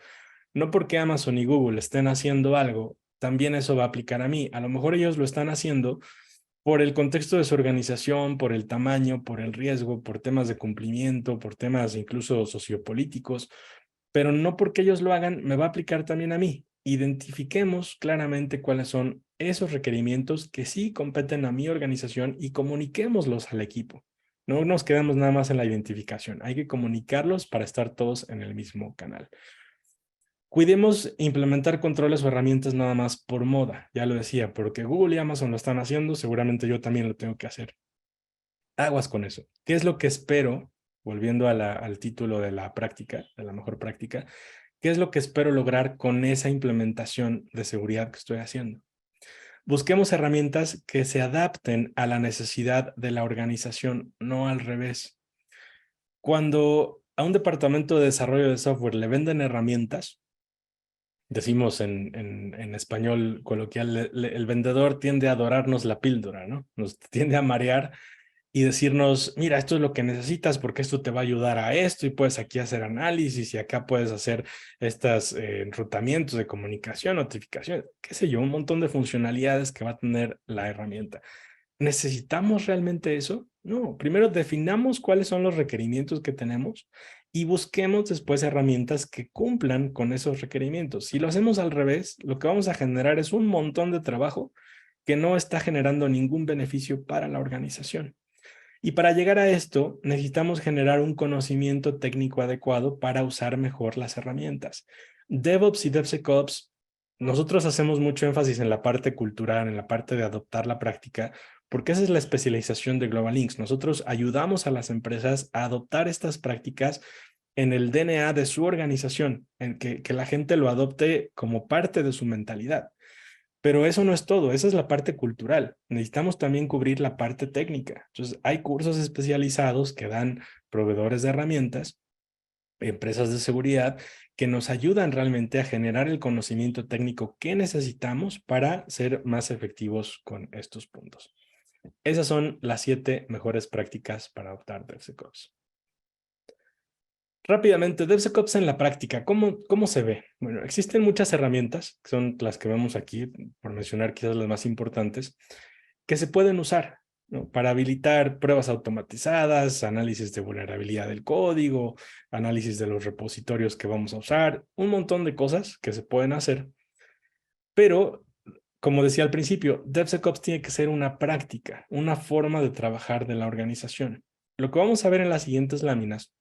No porque Amazon y Google estén haciendo algo, también eso va a aplicar a mí. A lo mejor ellos lo están haciendo por el contexto de su organización, por el tamaño, por el riesgo, por temas de cumplimiento, por temas incluso sociopolíticos, pero no porque ellos lo hagan, me va a aplicar también a mí. Identifiquemos claramente cuáles son esos requerimientos que sí competen a mi organización y comuniquémoslos al equipo. No nos quedemos nada más en la identificación, hay que comunicarlos para estar todos en el mismo canal. Cuidemos implementar controles o herramientas nada más por moda, ya lo decía, porque Google y Amazon lo están haciendo, seguramente yo también lo tengo que hacer. Aguas con eso. ¿Qué es lo que espero volviendo a al título de la práctica, de la mejor práctica, ¿qué es lo que espero lograr con esa implementación de seguridad que estoy haciendo? Busquemos herramientas que se adapten a la necesidad de la organización, no al revés. Cuando a un departamento de desarrollo de software le venden herramientas, decimos en español coloquial, el vendedor tiende a dorarnos la píldora, ¿no? Nos tiende a marear y decirnos, mira, esto es lo que necesitas porque esto te va a ayudar a esto y puedes aquí hacer análisis y acá puedes hacer estos enrutamientos de comunicación, notificaciones, qué sé yo, un montón de funcionalidades que va a tener la herramienta. ¿Necesitamos realmente eso? No, primero definamos cuáles son los requerimientos que tenemos y busquemos después herramientas que cumplan con esos requerimientos. Si lo hacemos al revés, lo que vamos a generar es un montón de trabajo que no está generando ningún beneficio para la organización. Y para llegar a esto, necesitamos generar un conocimiento técnico adecuado para usar mejor las herramientas. DevOps y DevSecOps, nosotros hacemos mucho énfasis en la parte cultural, en la parte de adoptar la práctica, porque esa es la especialización de Global Links. Nosotros ayudamos a las empresas a adoptar estas prácticas en el DNA de su organización, en que la gente lo adopte como parte de su mentalidad. Pero eso no es todo, esa es la parte cultural. Necesitamos también cubrir la parte técnica. Entonces, hay cursos especializados que dan proveedores de herramientas, empresas de seguridad, que nos ayudan realmente a generar el conocimiento técnico que necesitamos para ser más efectivos con estos puntos. Esas son las 7 mejores prácticas para adoptar DevSecOps. Rápidamente, DevSecOps en la práctica, ¿cómo se ve? Bueno, existen muchas herramientas, que son las que vemos aquí, por mencionar quizás las más importantes, que se pueden usar, ¿no? Para habilitar pruebas automatizadas, análisis de vulnerabilidad del código, análisis de los repositorios que vamos a usar, un montón de cosas que se pueden hacer. Pero, como decía al principio, DevSecOps tiene que ser una práctica, una forma de trabajar de la organización. Lo que vamos a ver en las siguientes láminas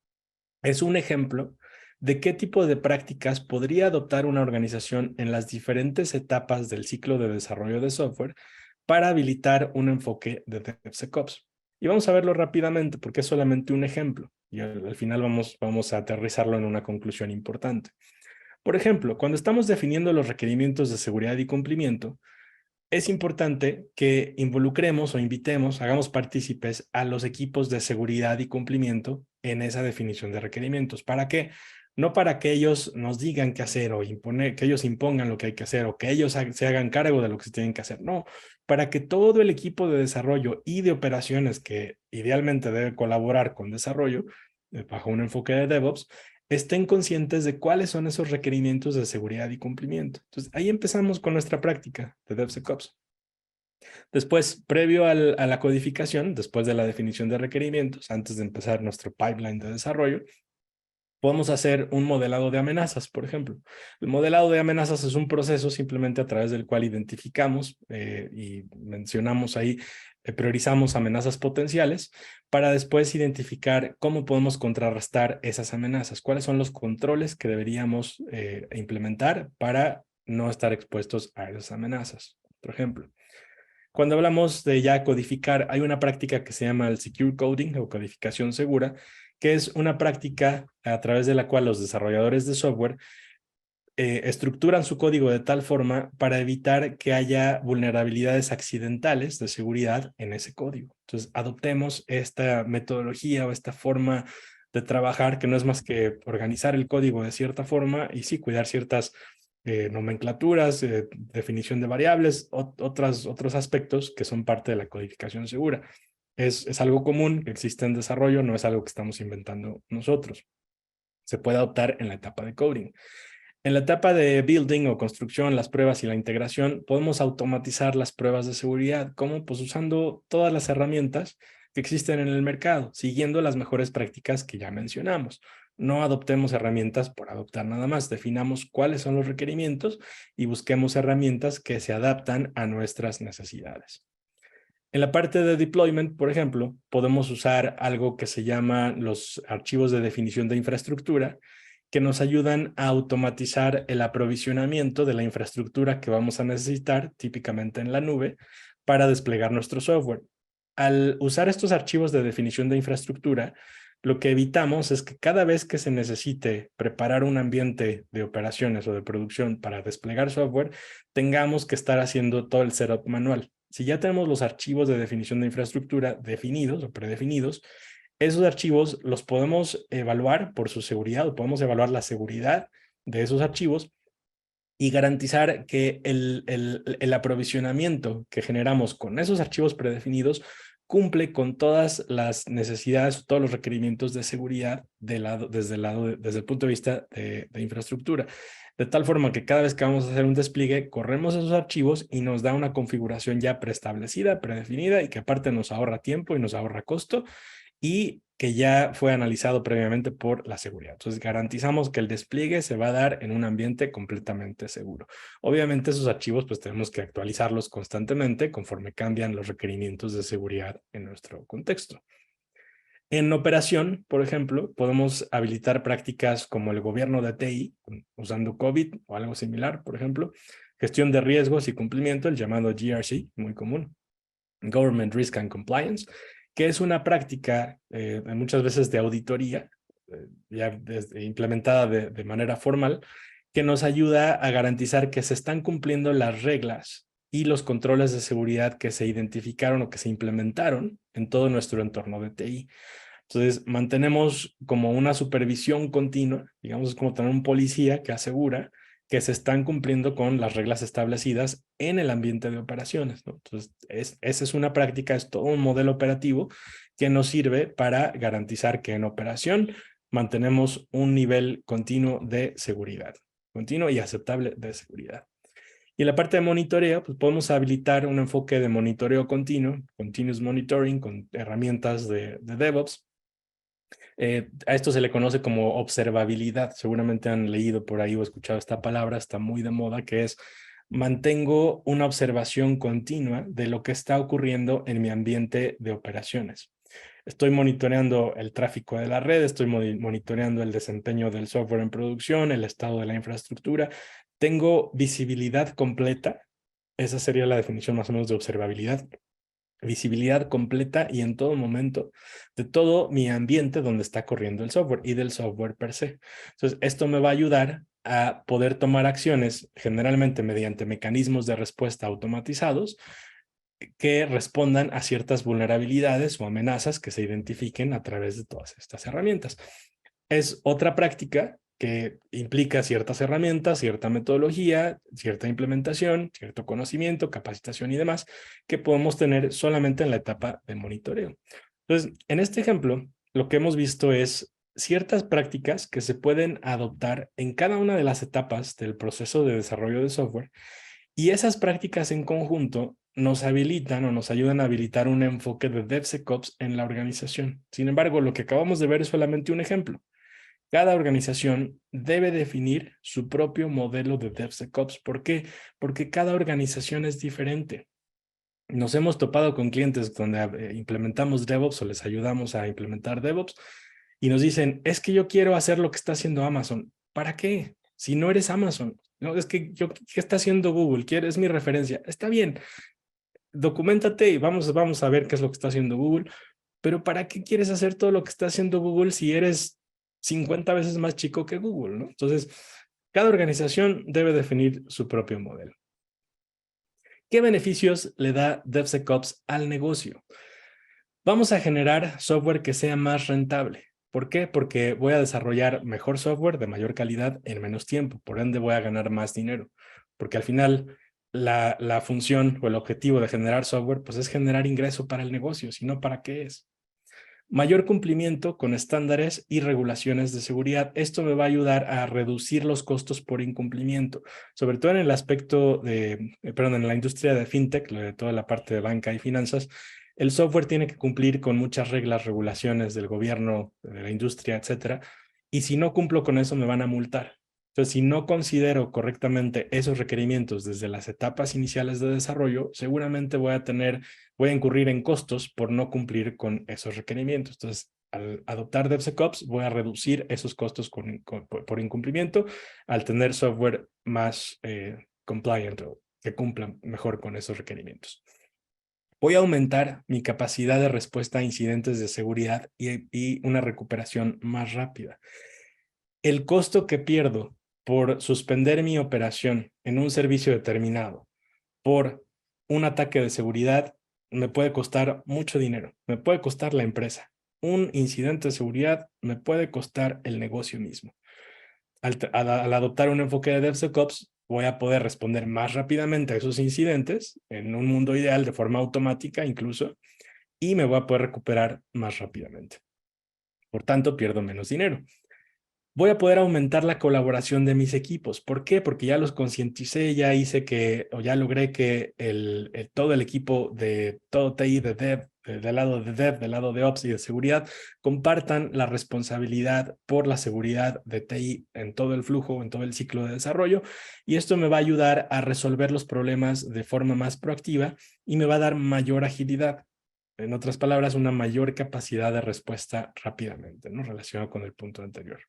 es un ejemplo de qué tipo de prácticas podría adoptar una organización en las diferentes etapas del ciclo de desarrollo de software para habilitar un enfoque de DevSecOps. Y vamos a verlo rápidamente porque es solamente un ejemplo y al final vamos a aterrizarlo en una conclusión importante. Por ejemplo, cuando estamos definiendo los requerimientos de seguridad y cumplimiento, es importante que involucremos o invitemos, hagamos partícipes a los equipos de seguridad y cumplimiento en esa definición de requerimientos. ¿Para qué? No para que ellos nos digan qué hacer o que ellos impongan lo que hay que hacer o que ellos se hagan cargo de lo que se tienen que hacer. No, para que todo el equipo de desarrollo y de operaciones que idealmente debe colaborar con desarrollo, bajo un enfoque de DevOps, estén conscientes de cuáles son esos requerimientos de seguridad y cumplimiento. Entonces, ahí empezamos con nuestra práctica de DevSecOps. Después, previo a la codificación, después de la definición de requerimientos, antes de empezar nuestro pipeline de desarrollo, podemos hacer un modelado de amenazas, por ejemplo. El modelado de amenazas es un proceso simplemente a través del cual identificamos y mencionamos ahí, priorizamos amenazas potenciales para después identificar cómo podemos contrarrestar esas amenazas, cuáles son los controles que deberíamos implementar para no estar expuestos a esas amenazas, por ejemplo. Cuando hablamos de ya codificar, hay una práctica que se llama el Secure Coding o codificación segura, que es una práctica a través de la cual los desarrolladores de software estructuran su código de tal forma para evitar que haya vulnerabilidades accidentales de seguridad en ese código. Entonces, adoptemos esta metodología o esta forma de trabajar que no es más que organizar el código de cierta forma y sí cuidar ciertas nomenclaturas, definición de variables, otros aspectos que son parte de la codificación segura. Es algo común que existe en desarrollo, no es algo que estamos inventando nosotros. Se puede adoptar en la etapa de coding. En la etapa de building o construcción, las pruebas y la integración, podemos automatizar las pruebas de seguridad. ¿Cómo? Pues usando todas las herramientas que existen en el mercado, siguiendo las mejores prácticas que ya mencionamos. No adoptemos herramientas por adoptar nada más. Definamos cuáles son los requerimientos y busquemos herramientas que se adaptan a nuestras necesidades. En la parte de deployment, por ejemplo, podemos usar algo que se llama los archivos de definición de infraestructura, que nos ayudan a automatizar el aprovisionamiento de la infraestructura que vamos a necesitar, típicamente en la nube, para desplegar nuestro software. Al usar estos archivos de definición de infraestructura, lo que evitamos es que cada vez que se necesite preparar un ambiente de operaciones o de producción para desplegar software, tengamos que estar haciendo todo el setup manual. Si ya tenemos los archivos de definición de infraestructura definidos o predefinidos, esos archivos los podemos evaluar por su seguridad o podemos evaluar la seguridad de esos archivos y garantizar que el aprovisionamiento que generamos con esos archivos predefinidos cumple con todas las necesidades, todos los requerimientos de seguridad desde el punto de vista de infraestructura. De tal forma que cada vez que vamos a hacer un despliegue, corremos esos archivos y nos da una configuración ya preestablecida, predefinida y que aparte nos ahorra tiempo y nos ahorra costo y que ya fue analizado previamente por la seguridad. Entonces garantizamos que el despliegue se va a dar en un ambiente completamente seguro. Obviamente esos archivos pues tenemos que actualizarlos constantemente conforme cambian los requerimientos de seguridad en nuestro contexto. En operación, por ejemplo, podemos habilitar prácticas como el gobierno de TI, usando COVID o algo similar, por ejemplo, gestión de riesgos y cumplimiento, el llamado GRC, muy común, Government Risk and Compliance, que es una práctica muchas veces de auditoría, ya implementada de manera formal, que nos ayuda a garantizar que se están cumpliendo las reglas y los controles de seguridad que se identificaron o que se implementaron en todo nuestro entorno de TI. Entonces, mantenemos como una supervisión continua, digamos, es como tener un policía que asegura que se están cumpliendo con las reglas establecidas en el ambiente de operaciones, ¿no? Entonces, esa es una práctica, es todo un modelo operativo que nos sirve para garantizar que en operación mantenemos un nivel continuo de seguridad, continuo y aceptable de seguridad. Y en la parte de monitoreo, pues podemos habilitar un enfoque de monitoreo continuo, continuous monitoring, con herramientas de DevOps. A esto se le conoce como observabilidad. Seguramente han leído por ahí o escuchado esta palabra, está muy de moda, que es mantengo una observación continua de lo que está ocurriendo en mi ambiente de operaciones. Estoy monitoreando el tráfico de la red, estoy monitoreando el desempeño del software en producción, el estado de la infraestructura. Tengo visibilidad completa. Esa sería la definición más o menos de observabilidad. Visibilidad completa y en todo momento de todo mi ambiente donde está corriendo el software y del software per se. Entonces, esto me va a ayudar a poder tomar acciones generalmente mediante mecanismos de respuesta automatizados que respondan a ciertas vulnerabilidades o amenazas que se identifiquen a través de todas estas herramientas. Es otra práctica que implica ciertas herramientas, cierta metodología, cierta implementación, cierto conocimiento, capacitación y demás, que podemos tener solamente en la etapa de monitoreo. Entonces, en este ejemplo, lo que hemos visto es ciertas prácticas que se pueden adoptar en cada una de las etapas del proceso de desarrollo de software, y esas prácticas en conjunto nos habilitan o nos ayudan a habilitar un enfoque de DevSecOps en la organización. Sin embargo, lo que acabamos de ver es solamente un ejemplo. Cada organización debe definir su propio modelo de DevSecOps. ¿Por qué? Porque cada organización es diferente. Nos hemos topado con clientes donde implementamos DevOps o les ayudamos a implementar DevOps y nos dicen, es que yo quiero hacer lo que está haciendo Amazon. ¿Para qué? Si no eres Amazon. No, es que yo, ¿qué está haciendo Google? Es mi referencia. Está bien, documentate y vamos a ver qué es lo que está haciendo Google. Pero ¿para qué quieres hacer todo lo que está haciendo Google si eres 50 veces más chico que Google, ¿no? Entonces, cada organización debe definir su propio modelo. ¿Qué beneficios le da DevSecOps al negocio? Vamos a generar software que sea más rentable. ¿Por qué? Porque voy a desarrollar mejor software de mayor calidad en menos tiempo. Por ende, voy a ganar más dinero. Porque al final, la función o el objetivo de generar software, pues es generar ingreso para el negocio, si no, ¿para qué es? Mayor cumplimiento con estándares y regulaciones de seguridad. Esto me va a ayudar a reducir los costos por incumplimiento, sobre todo en el aspecto en la industria de fintech, de toda la parte de banca y finanzas. El software tiene que cumplir con muchas reglas, regulaciones del gobierno, de la industria, etcétera. Y si no cumplo con eso, me van a multar. Entonces, si no considero correctamente esos requerimientos desde las etapas iniciales de desarrollo, seguramente voy a incurrir en costos por no cumplir con esos requerimientos. Entonces, al adoptar DevSecOps, voy a reducir esos costos por incumplimiento al tener software más compliant o que cumpla mejor con esos requerimientos. voy a aumentar mi capacidad de respuesta a incidentes de seguridad y una recuperación más rápida. El costo que pierdo por suspender mi operación en un servicio determinado por un ataque de seguridad me puede costar mucho dinero, me puede costar la empresa. Un incidente de seguridad me puede costar el negocio mismo. Al adoptar un enfoque de DevSecOps, voy a poder responder más rápidamente a esos incidentes, en un mundo ideal de forma automática incluso, y me voy a poder recuperar más rápidamente. Por tanto, pierdo menos dinero. Voy a poder aumentar la colaboración de mis equipos. ¿Por qué? Porque ya los concienticé, ya hice que, o ya logré que todo el equipo de todo TI, de Dev, del lado de Dev, del lado de Ops y de seguridad, compartan la responsabilidad por la seguridad de TI en todo el flujo, en todo el ciclo de desarrollo. Y esto me va a ayudar a resolver los problemas de forma más proactiva y me va a dar mayor agilidad. En otras palabras, una mayor capacidad de respuesta rápidamente, ¿no? Relacionado con el punto anterior.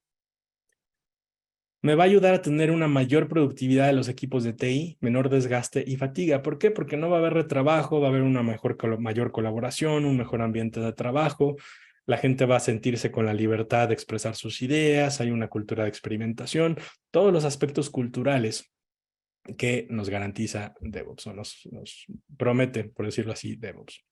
Me va a ayudar a tener una mayor productividad de los equipos de TI, menor desgaste y fatiga. ¿Por qué? Porque no va a haber retrabajo, va a haber una mayor colaboración, un mejor ambiente de trabajo, la gente va a sentirse con la libertad de expresar sus ideas, hay una cultura de experimentación, todos los aspectos culturales que nos garantiza DevOps o nos promete, por decirlo así, DevOps.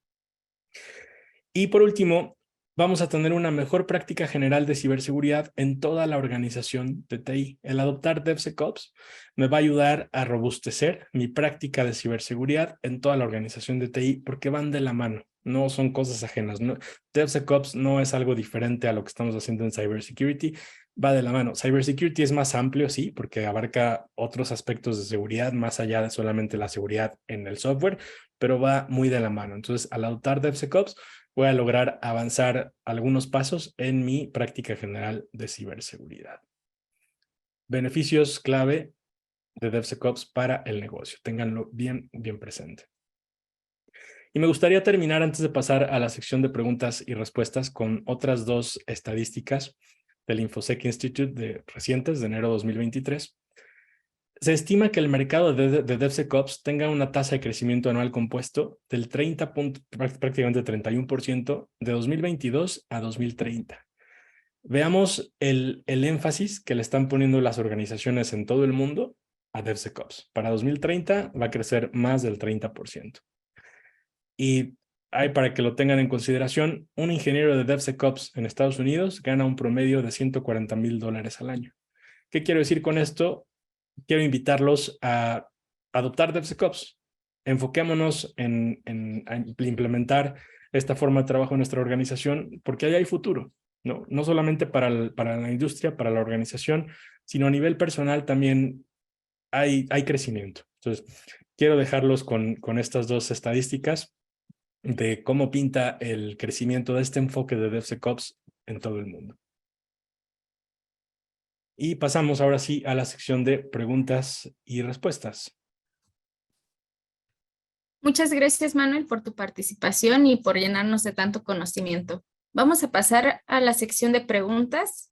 Y por último, vamos a tener una mejor práctica general de ciberseguridad en toda la organización de TI. El adoptar DevSecOps me va a ayudar a robustecer mi práctica de ciberseguridad en toda la organización de TI porque van de la mano, no son cosas ajenas. No, DevSecOps no es algo diferente a lo que estamos haciendo en cybersecurity, va de la mano. Cybersecurity es más amplio, sí, porque abarca otros aspectos de seguridad más allá de solamente la seguridad en el software, pero va muy de la mano. Entonces, al adoptar DevSecOps, voy a lograr avanzar algunos pasos en mi práctica general de ciberseguridad. Beneficios clave de DevSecOps para el negocio. Ténganlo bien presente. Y me gustaría terminar antes de pasar a la sección de preguntas y respuestas con otras dos estadísticas del InfoSec Institute recientes de enero de 2023. Se estima que el mercado de DevSecOps tenga una tasa de crecimiento anual compuesto del prácticamente 31% de 2022 a 2030. Veamos el énfasis que le están poniendo las organizaciones en todo el mundo a DevSecOps. Para 2030 va a crecer más del 30%. Y para que lo tengan en consideración, un ingeniero de DevSecOps en Estados Unidos gana un promedio de $140,000 al año. ¿Qué quiero decir con esto? Quiero invitarlos a adoptar DevSecOps. Enfoquémonos en implementar esta forma de trabajo en nuestra organización porque ahí hay futuro, ¿no? No solamente para la industria, para la organización, sino a nivel personal también hay crecimiento. Entonces, quiero dejarlos con estas dos estadísticas de cómo pinta el crecimiento de este enfoque de DevSecOps en todo el mundo. Y pasamos ahora sí a la sección de preguntas y respuestas. Muchas gracias, Manuel, por tu participación y por llenarnos de tanto conocimiento. Vamos a pasar a la sección de preguntas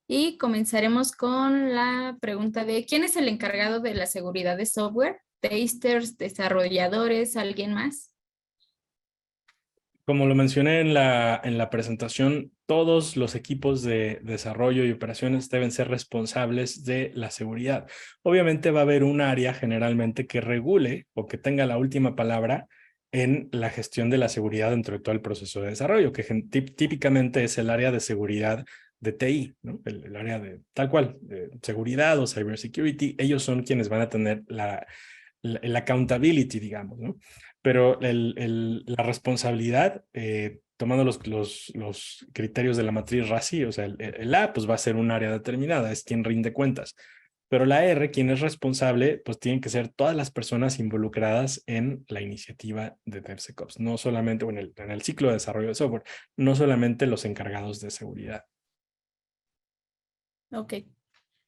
y comenzaremos con la pregunta de ¿quién es el encargado de la seguridad de software? ¿Testers, desarrolladores, alguien más? Como lo mencioné en la presentación, todos los equipos de desarrollo y operaciones deben ser responsables de la seguridad. Obviamente va a haber un área generalmente que regule o que tenga la última palabra en la gestión de la seguridad dentro de todo el proceso de desarrollo, que típicamente es el área de seguridad de TI, ¿no? El área de tal cual, de seguridad o cybersecurity. Ellos son quienes van a tener el accountability, digamos, ¿no? Pero la responsabilidad, tomando los criterios de la matriz RACI, o sea, el A pues va a ser un área determinada, es quien rinde cuentas. Pero la R, quien es responsable, pues tienen que ser todas las personas involucradas en la iniciativa de DevSecOps, no solamente en el ciclo de desarrollo de software, no solamente los encargados de seguridad. Ok.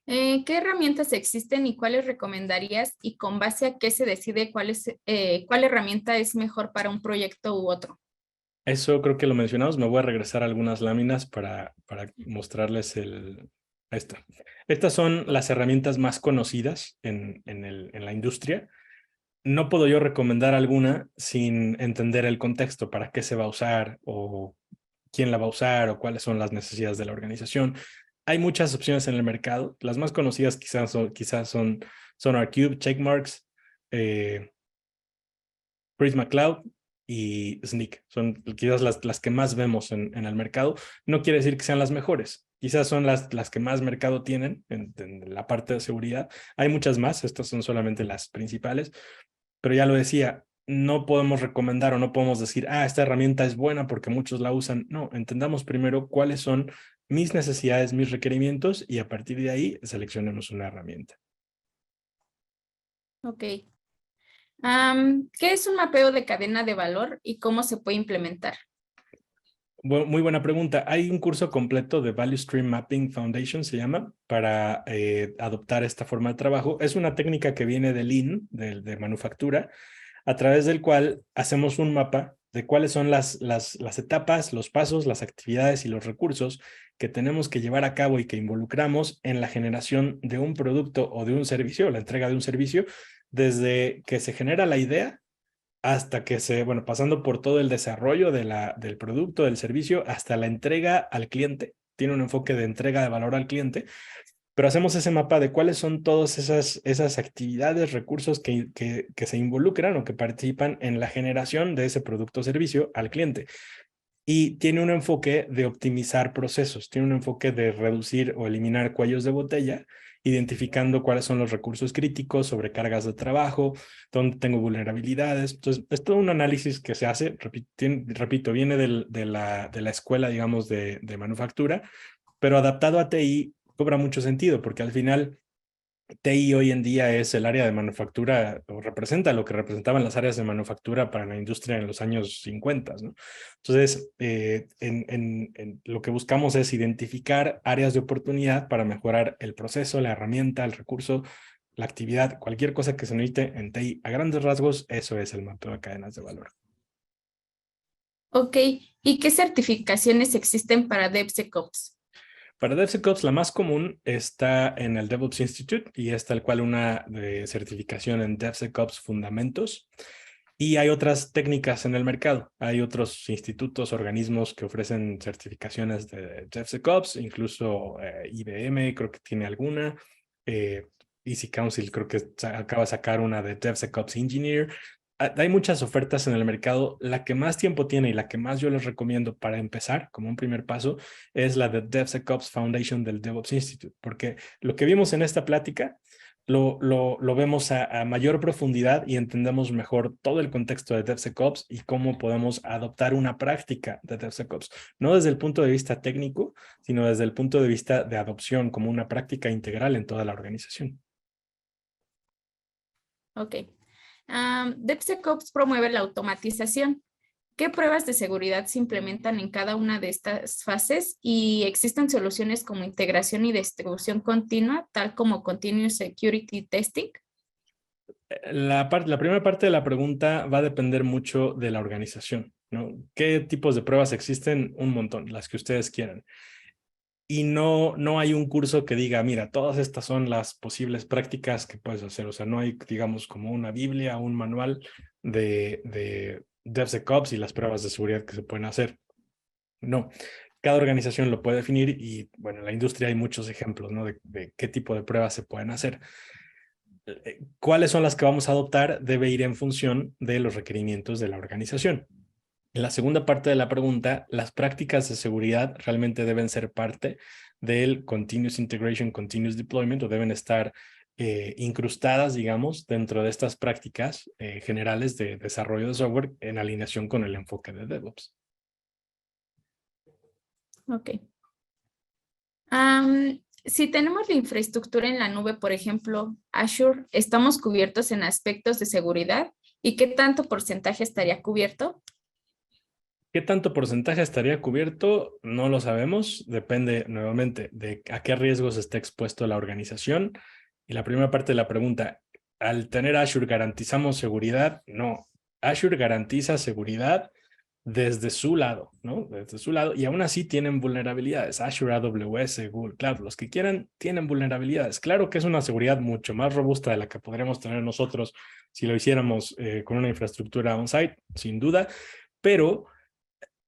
¿Qué herramientas existen y cuáles recomendarías y con base a qué se decide cuál herramienta es mejor para un proyecto u otro? Eso creo que lo mencionamos. Me voy a regresar a algunas láminas para mostrarles esta. Estas son las herramientas más conocidas en la industria. no puedo yo recomendar alguna sin entender el contexto, para qué se va a usar o quién la va a usar o cuáles son las necesidades de la organización. Hay muchas opciones en el mercado. Las más conocidas quizás son SonarQube, Checkmarx, eh, Prisma Cloud y Snyk. Son quizás las que más vemos en el mercado. No quiere decir que sean las mejores. Quizás son las que más mercado tienen en la parte de seguridad. Hay muchas más, estas son solamente las principales. Pero ya lo decía, no podemos recomendar o no podemos decir, esta herramienta es buena porque muchos la usan. No, entendamos primero cuáles son mis necesidades, mis requerimientos y a partir de ahí seleccionemos una herramienta. Ok. ¿Qué es un mapeo de cadena de valor y cómo se puede implementar? Muy buena pregunta. Hay un curso completo de Value Stream Mapping Foundation, se llama, para adoptar esta forma de trabajo. Es una técnica que viene de Lean, de manufactura, a través del cual hacemos un mapa de cuáles son las etapas, los pasos, las actividades y los recursos que tenemos que llevar a cabo y que involucramos en la generación de un producto o de un servicio, la entrega de un servicio, desde que se genera la idea hasta que pasando por todo el desarrollo del producto, del servicio, hasta la entrega al cliente. Tiene un enfoque de entrega de valor al cliente, pero hacemos ese mapa de cuáles son todas esas actividades, recursos que se involucran o que participan en la generación de ese producto o servicio al cliente. Y tiene un enfoque de optimizar procesos, tiene un enfoque de reducir o eliminar cuellos de botella, identificando cuáles son los recursos críticos, sobrecargas de trabajo, dónde tengo vulnerabilidades. Entonces, es todo un análisis que se hace, repito, viene de la escuela, digamos, de manufactura, pero adaptado a TI cobra mucho sentido, porque al final TI hoy en día es el área de manufactura, o representa lo que representaban las áreas de manufactura para la industria en los años 50, ¿no? Entonces, lo que buscamos es identificar áreas de oportunidad para mejorar el proceso, la herramienta, el recurso, la actividad, cualquier cosa que se necesite en TI. A grandes rasgos, eso es el mapeo de cadenas de valor. Ok, ¿y qué certificaciones existen para DevSecOps? Para DevSecOps, la más común está en el DevOps Institute y es tal cual una de certificación en DevSecOps Fundamentos. Y hay otras técnicas en el mercado. Hay otros institutos, organismos que ofrecen certificaciones de DevSecOps, incluso IBM creo que tiene alguna. Easy Council creo que acaba de sacar una de DevSecOps Engineer. Hay muchas ofertas en el mercado. La que más tiempo tiene y la que más yo les recomiendo para empezar, como un primer paso, es la de DevSecOps Foundation del DevOps Institute, porque lo que vimos en esta plática lo vemos a mayor profundidad y entendemos mejor todo el contexto de DevSecOps y cómo podemos adoptar una práctica de DevSecOps, no desde el punto de vista técnico, sino desde el punto de vista de adopción como una práctica integral en toda la organización. Ok. DevSecOps promueve la automatización. ¿Qué pruebas de seguridad se implementan en cada una de estas fases? ¿Y existen soluciones como integración y distribución continua, tal como Continuous Security Testing? La primera parte de la pregunta va a depender mucho de la organización, ¿no? ¿Qué tipos de pruebas existen? Un montón, las que ustedes quieran. Y no hay un curso que diga, mira, todas estas son las posibles prácticas que puedes hacer. O sea, no hay, digamos, como una Biblia, un manual de DevSecOps y las pruebas de seguridad que se pueden hacer. No, cada organización lo puede definir y, bueno, en la industria hay muchos ejemplos, ¿no? De qué tipo de pruebas se pueden hacer. ¿Cuáles son las que vamos a adoptar? Debe ir en función de los requerimientos de la organización. En la segunda parte de la pregunta, las prácticas de seguridad realmente deben ser parte del Continuous Integration, Continuous Deployment, o deben estar incrustadas, digamos, dentro de estas prácticas generales de desarrollo de software en alineación con el enfoque de DevOps. Ok. Si tenemos la infraestructura en la nube, por ejemplo, Azure, ¿estamos cubiertos en aspectos de seguridad? ¿Y qué tanto porcentaje estaría cubierto? ¿Qué tanto porcentaje estaría cubierto? No lo sabemos. Depende nuevamente de a qué riesgos esté expuesto la organización. Y la primera parte de la pregunta, ¿al tener Azure garantizamos seguridad? No. Azure garantiza seguridad desde su lado, ¿no? Desde su lado, y aún así tienen vulnerabilidades. Azure, AWS, Google Cloud, los que quieran, tienen vulnerabilidades. Claro que es una seguridad mucho más robusta de la que podríamos tener nosotros si lo hiciéramos con una infraestructura on-site, sin duda, pero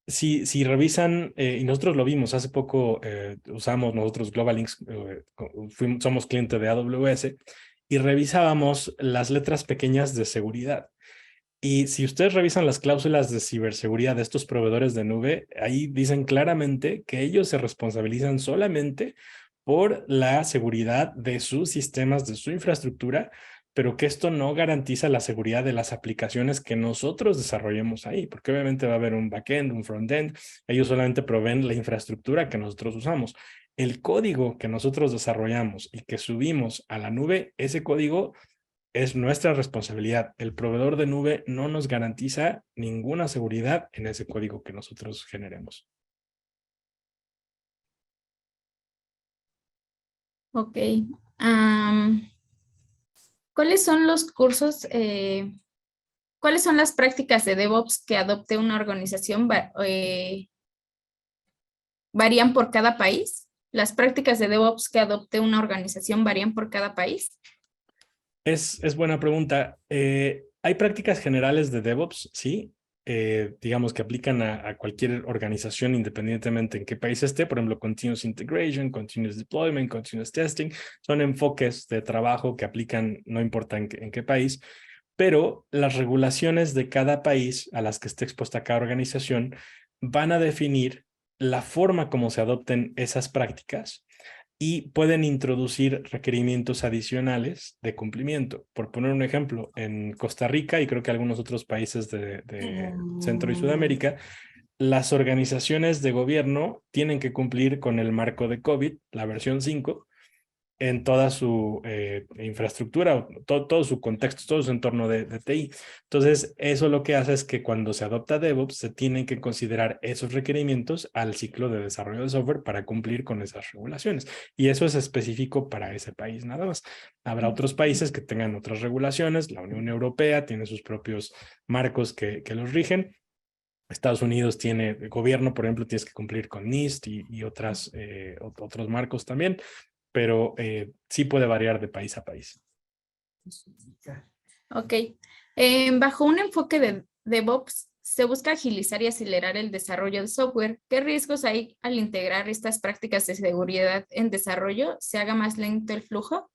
si revisan, y nosotros lo vimos hace poco, usamos nosotros Global Links, somos cliente de AWS, y revisábamos las letras pequeñas de seguridad. Y si ustedes revisan las cláusulas de ciberseguridad de estos proveedores de nube, ahí dicen claramente que ellos se responsabilizan solamente por la seguridad de sus sistemas, de su infraestructura, pero que esto no garantiza la seguridad de las aplicaciones que nosotros desarrollemos ahí, porque obviamente va a haber un backend, un frontend, ellos solamente proveen la infraestructura que nosotros usamos. El código que nosotros desarrollamos y que subimos a la nube, ese código es nuestra responsabilidad. El proveedor de nube no nos garantiza ninguna seguridad en ese código que nosotros generemos. Ok. ¿Cuáles son los cursos, cuáles son las prácticas de DevOps que adopte una organización? ¿Varían por cada país? ¿Las prácticas de DevOps que adopte una organización varían por cada país? Es buena pregunta. Hay prácticas generales de DevOps, sí, digamos que aplican a cualquier organización independientemente en qué país esté. Por ejemplo, Continuous Integration, Continuous Deployment, Continuous Testing. Son enfoques de trabajo que aplican, no importa en qué país, pero las regulaciones de cada país a las que esté expuesta cada organización van a definir la forma como se adopten esas prácticas y pueden introducir requerimientos adicionales de cumplimiento. Por poner un ejemplo, en Costa Rica y creo que algunos otros países de Centro y Sudamérica, las organizaciones de gobierno tienen que cumplir con el marco de COVID, la versión 5, en toda su infraestructura, todo su contexto, todo su entorno de TI. Entonces, eso lo que hace es que cuando se adopta DevOps, se tienen que considerar esos requerimientos al ciclo de desarrollo de software para cumplir con esas regulaciones. Y eso es específico para ese país nada más. Habrá otros países que tengan otras regulaciones. La Unión Europea tiene sus propios marcos que los rigen. Estados Unidos tiene gobierno, por ejemplo, tienes que cumplir con NIST y otros marcos también, pero sí puede variar de país a país. Ok. Bajo un enfoque de DevOps, se busca agilizar y acelerar el desarrollo de software. ¿Qué riesgos hay al integrar estas prácticas de seguridad en desarrollo? ¿Se haga más lento el flujo?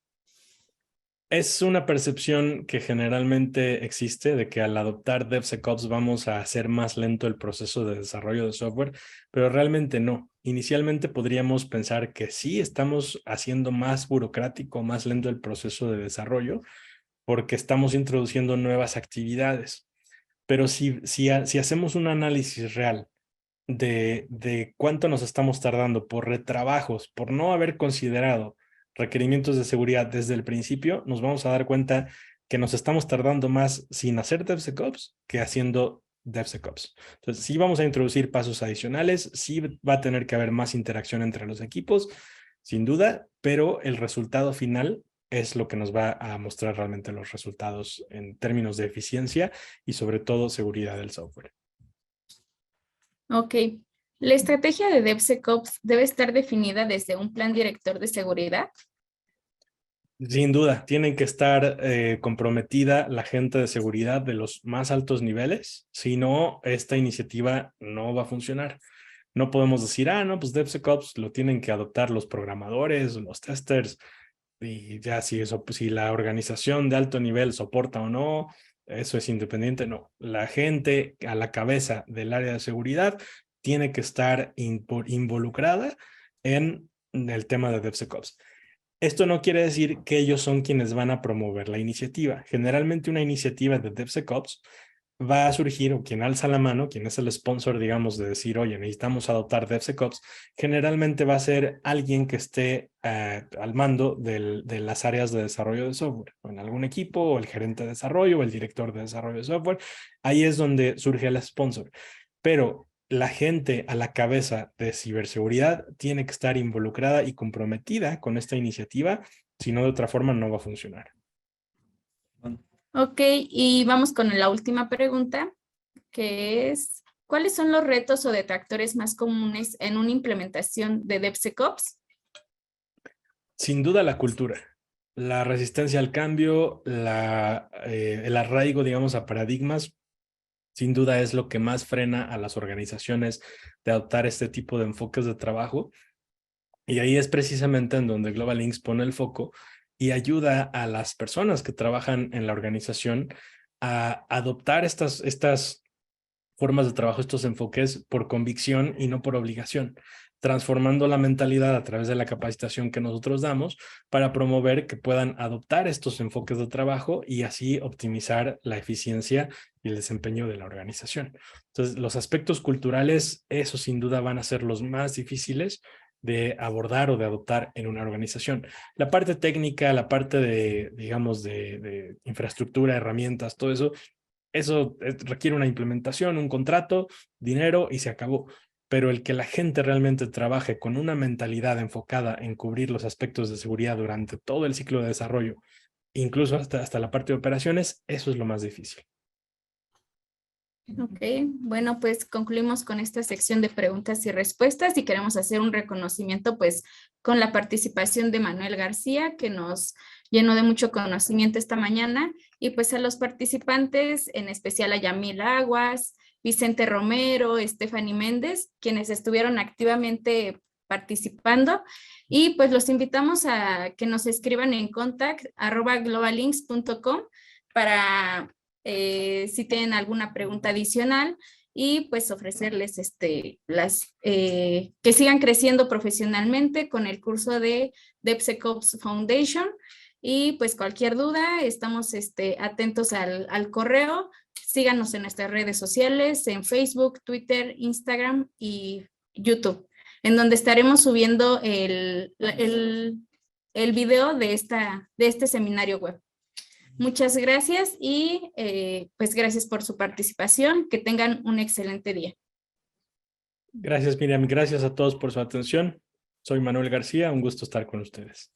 Es una percepción que generalmente existe de que al adoptar DevSecOps vamos a hacer más lento el proceso de desarrollo de software, pero realmente no. Inicialmente podríamos pensar que sí estamos haciendo más burocrático, más lento el proceso de desarrollo porque estamos introduciendo nuevas actividades. Pero si hacemos un análisis real de cuánto nos estamos tardando por retrabajos, por no haber considerado requerimientos de seguridad desde el principio, nos vamos a dar cuenta que nos estamos tardando más sin hacer DevSecOps que haciendo DevSecOps. Entonces, sí vamos a introducir pasos adicionales, sí va a tener que haber más interacción entre los equipos, sin duda, pero el resultado final es lo que nos va a mostrar realmente los resultados en términos de eficiencia y sobre todo seguridad del software. Ok. ¿La estrategia de DevSecOps debe estar definida desde un plan director de seguridad? Sin duda, tienen que estar comprometida la gente de seguridad de los más altos niveles, si no, esta iniciativa no va a funcionar. No podemos decir, no, pues DevSecOps lo tienen que adoptar los programadores, los testers, y ya si la organización de alto nivel soporta o no, eso es independiente. No, la gente a la cabeza del área de seguridad tiene que estar involucrada en el tema de DevSecOps. Esto no quiere decir que ellos son quienes van a promover la iniciativa. Generalmente una iniciativa de DevSecOps va a surgir, o quien alza la mano, quien es el sponsor, digamos, de decir, oye, necesitamos adoptar DevSecOps, generalmente va a ser alguien que esté al mando de las áreas de desarrollo de software, o en algún equipo, o el gerente de desarrollo, o el director de desarrollo de software. Ahí es donde surge el sponsor. Pero la gente a la cabeza de ciberseguridad tiene que estar involucrada y comprometida con esta iniciativa, si no de otra forma no va a funcionar. Ok, y vamos con la última pregunta, que es, ¿cuáles son los retos o detractores más comunes en una implementación de DevSecOps? Sin duda la cultura, la resistencia al cambio, el arraigo, digamos, a paradigmas, sin duda es lo que más frena a las organizaciones de adoptar este tipo de enfoques de trabajo. Y ahí es precisamente en donde Global Links pone el foco y ayuda a las personas que trabajan en la organización a adoptar estas formas de trabajo, estos enfoques por convicción y no por obligación, transformando la mentalidad a través de la capacitación que nosotros damos para promover que puedan adoptar estos enfoques de trabajo y así optimizar la eficiencia y el desempeño de la organización. Entonces, los aspectos culturales, esos sin duda van a ser los más difíciles de abordar o de adoptar en una organización. La parte técnica, la parte de, digamos, de infraestructura, herramientas, todo eso requiere una implementación, un contrato, dinero y se acabó. Pero el que la gente realmente trabaje con una mentalidad enfocada en cubrir los aspectos de seguridad durante todo el ciclo de desarrollo, incluso hasta la parte de operaciones, eso es lo más difícil. Ok, bueno, pues concluimos con esta sección de preguntas y respuestas y queremos hacer un reconocimiento pues con la participación de Manuel García, que nos llenó de mucho conocimiento esta mañana, y pues a los participantes, en especial a Yamil Aguas, Vicente Romero, Stephanie Méndez, quienes estuvieron activamente participando, y pues los invitamos a que nos escriban en contact@globalinks.com para si tienen alguna pregunta adicional y pues ofrecerles que sigan creciendo profesionalmente con el curso de DevSecOps Foundation, y pues cualquier duda estamos atentos al correo. Síganos en nuestras redes sociales, en Facebook, Twitter, Instagram y YouTube, en donde estaremos subiendo el video de este seminario web. Muchas gracias y pues gracias por su participación. Que tengan un excelente día. Gracias, Miriam. Gracias a todos por su atención. Soy Manuel García. Un gusto estar con ustedes.